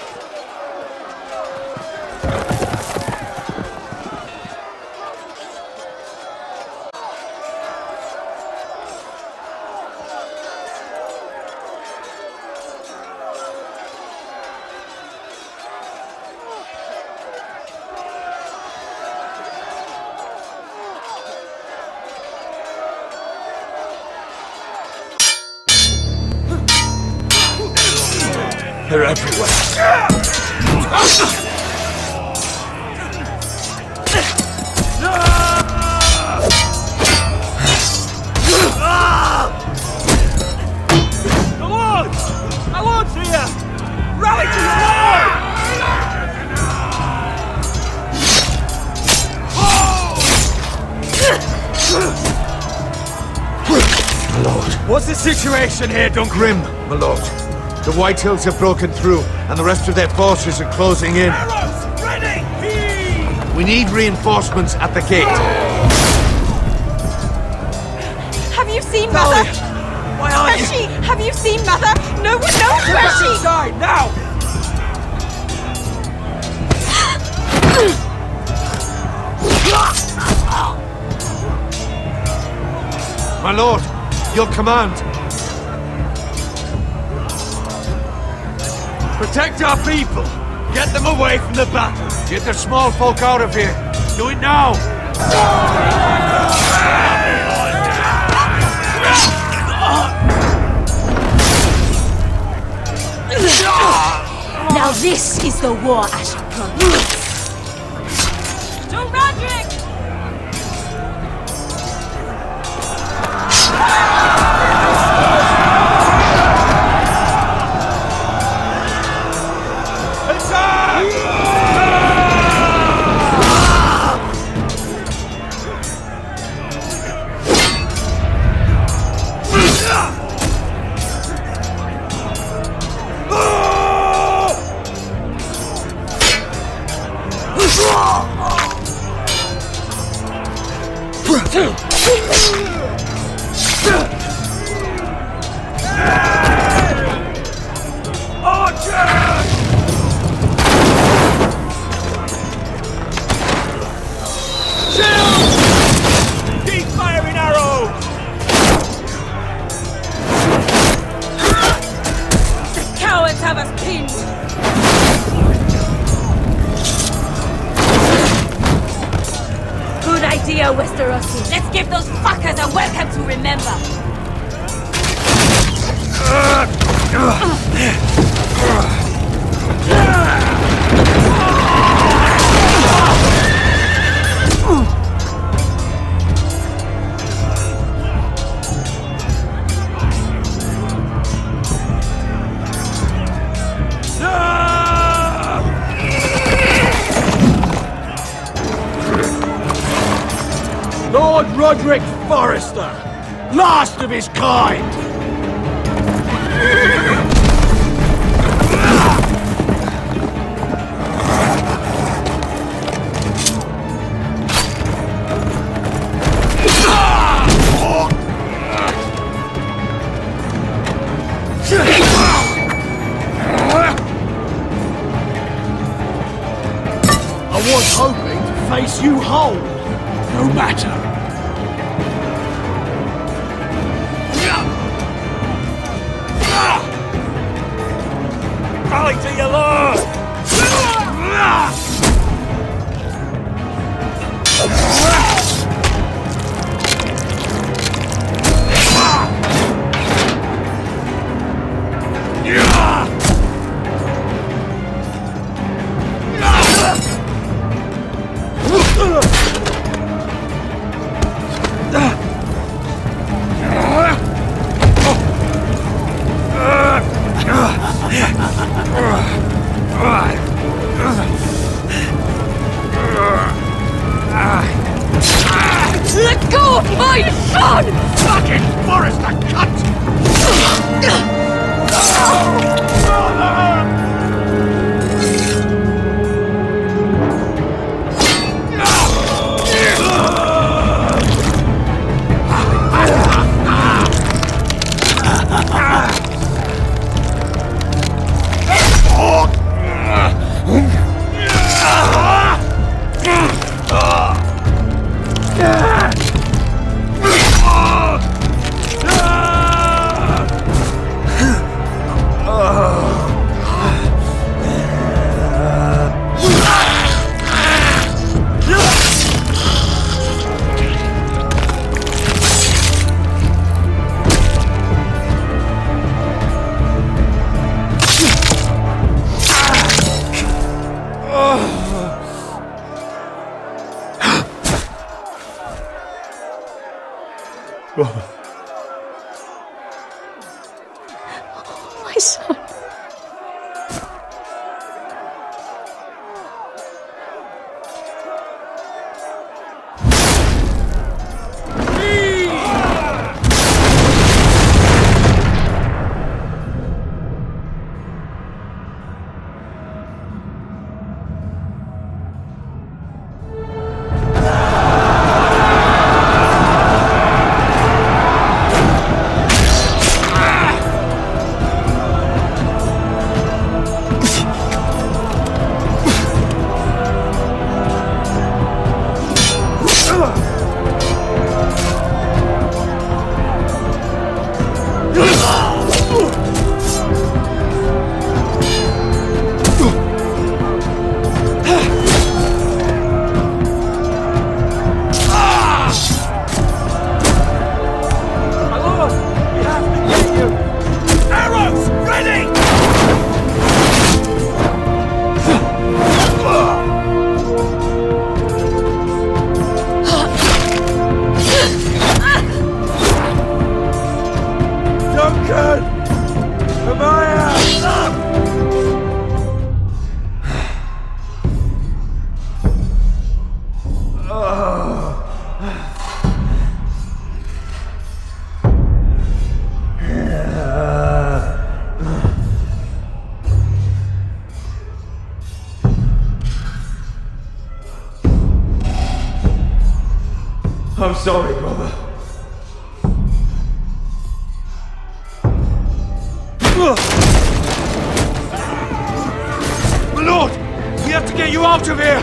They're everywhere. The Lord! My Lord's here! Rally to the My lord. What's the situation here, Duncan? Grim, my lord. The Whitehills have broken through, and the rest of their forces are closing in. Arrows, ready! We need reinforcements at the gate. Have you seen Mother? Why aren't Where's she? Have you seen Mother? No one knows where she... Inside, now! My lord, your command. Protect our people! Get them away from the battle! Get the small folk out of here. Do it now. Now this is the war Asher promised. To Rodrik! Westerosi. Let's give those fuckers a welcome to remember. Lord Rodrik Forrester, last of his kind! was hoping to face you whole. No matter. Rally to your lord! Let go of my son! Fucking Forrester cunt! My son. I'm sorry, brother. My lord! We have to get you out of here!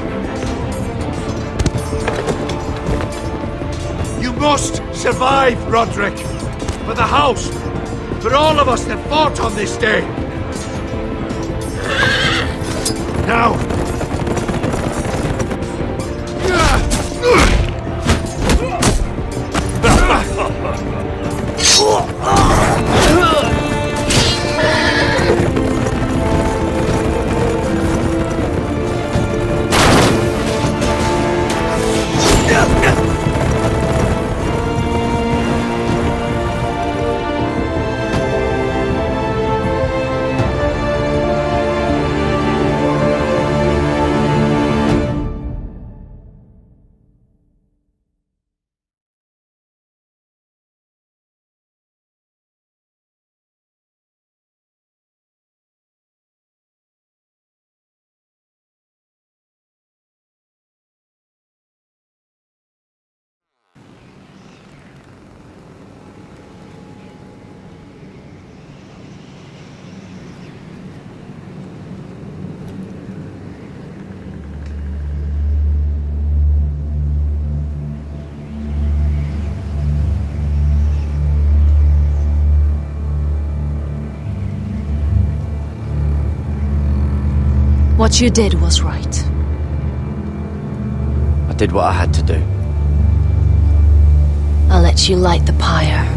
You must survive, Rodrik. For the house. For all of us that fought on this day. Now! What you did was right. I did what I had to do. I'll let you light the pyre.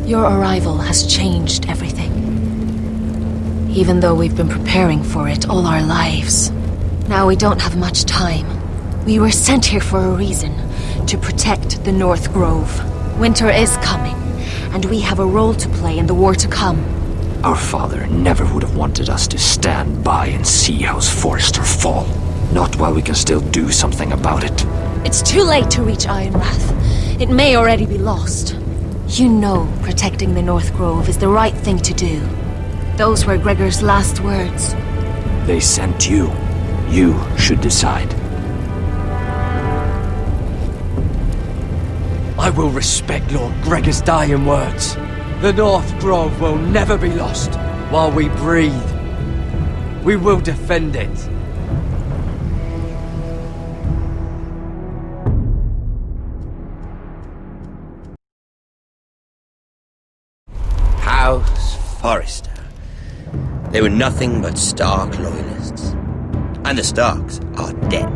Your arrival has changed everything. Even though we've been preparing for it all our lives. Now we don't have much time. We were sent here for a reason. To protect the North Grove. Winter is coming, and we have a role to play in the war to come. Our father never would have wanted us to stand by and see House Forrester fall. Not while we can still do something about it. It's too late to reach Ironrath. It may already be lost. You know protecting the North Grove is the right thing to do. Those were Gregor's last words. They sent you. You should decide. I will respect Lord Gregor's dying words. The North Grove will never be lost while we breathe. We will defend it. House Forrester. They were nothing but Stark loyalists. And the Starks are dead.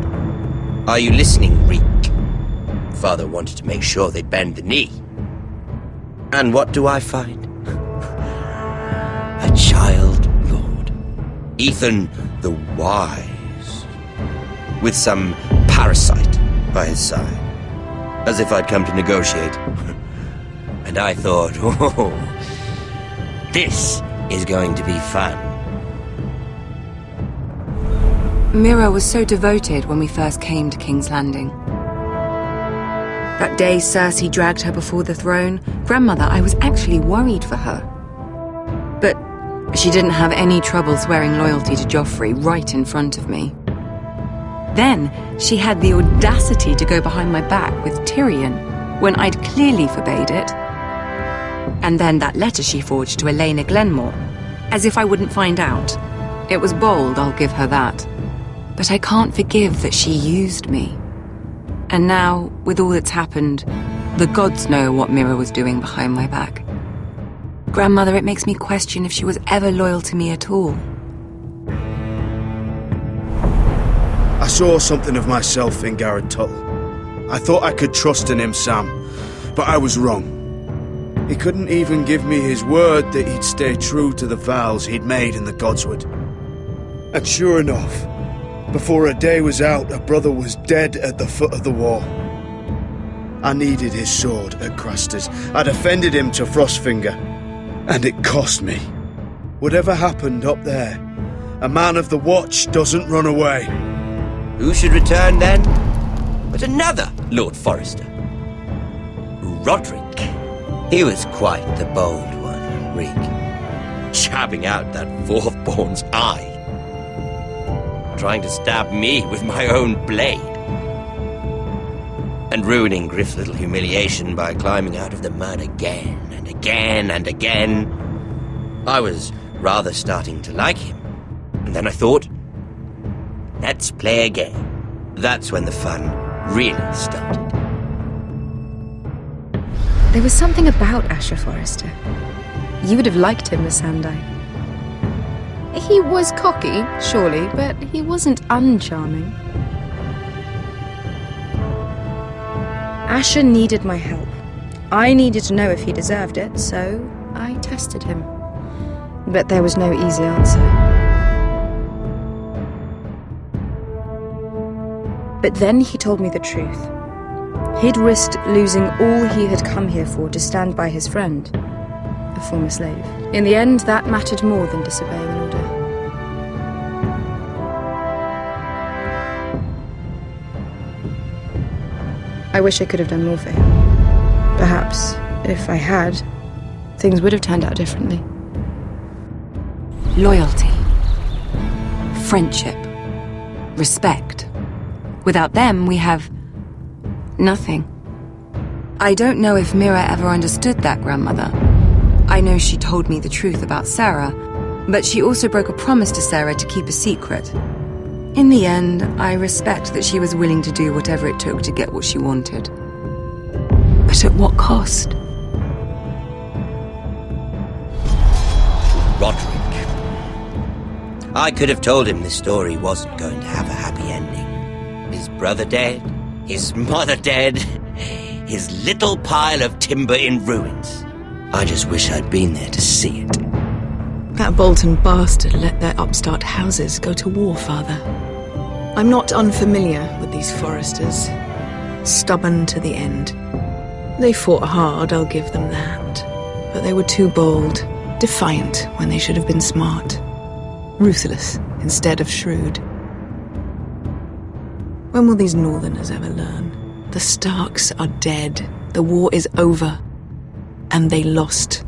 Are you listening, Reek? Father wanted to make sure they bend the knee. And what do I find? A child lord. Ethan the Wise. With some parasite by his side. As if I'd come to negotiate. And I thought, oh, this is going to be fun. Mira was so devoted when we first came to King's Landing. That day Cersei dragged her before the throne, Grandmother, I was actually worried for her. But she didn't have any trouble swearing loyalty to Joffrey right in front of me. Then she had the audacity to go behind my back with Tyrion when I'd clearly forbade it. And then that letter she forged to Elena Glenmore, as if I wouldn't find out. It was bold, I'll give her that. But I can't forgive that she used me. And now, with all that's happened, the gods know what Mira was doing behind my back. Grandmother, it makes me question if she was ever loyal to me at all. I saw something of myself in Garrett Tuttle. I thought I could trust in him, Sam, but I was wrong. He couldn't even give me his word that he'd stay true to the vows he'd made in the Godswood. And sure enough, before a day was out, a brother was dead at the foot of the wall. I needed his sword at Craster's. I defended him to Frostfinger, and it cost me. Whatever happened up there, a man of the Watch doesn't run away. Who should return then? But another Lord Forrester. Rodrik. He was quite the bold one, Reek. Jabbing out that fourth-born's eye. Trying to stab me with my own blade. And ruining Griff's little humiliation by climbing out of the mud again and again and again. I was rather starting to like him. And then I thought, let's play a game. That's when the fun really started. There was something about Asher Forrester. You would have liked him, Miss Sandai. He was cocky, surely, but he wasn't uncharming. Asher needed my help. I needed to know if he deserved it, so I tested him. But there was no easy answer. But then he told me the truth. He'd risked losing all he had come here for to stand by his friend, a former slave. In the end, that mattered more than disobeying an order. I wish I could have done more for him. Perhaps, if I had, things would have turned out differently. Loyalty. Friendship. Respect. Without them, we have nothing. I don't know if Mira ever understood that, Grandmother. I know she told me the truth about Sarah, but she also broke a promise to Sarah to keep a secret. In the end, I respect that she was willing to do whatever it took to get what she wanted. But at what cost? Roderick. I could have told him this story wasn't going to have a happy ending. His brother dead, his mother dead, his little pile of timber in ruins. I just wish I'd been there to see it. That Bolton bastard let their upstart houses go to war, Father. I'm not unfamiliar with these Forresters. Stubborn to the end. They fought hard, I'll give them that. But they were too bold, defiant when they should have been smart. Ruthless instead of shrewd. When will these Northerners ever learn? The Starks are dead. The war is over. And they lost.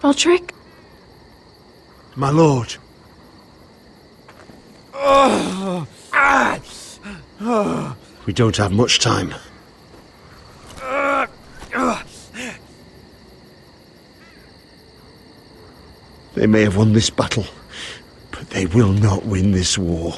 Roderick? My lord. We don't have much time. They may have won this battle, but they will not win this war.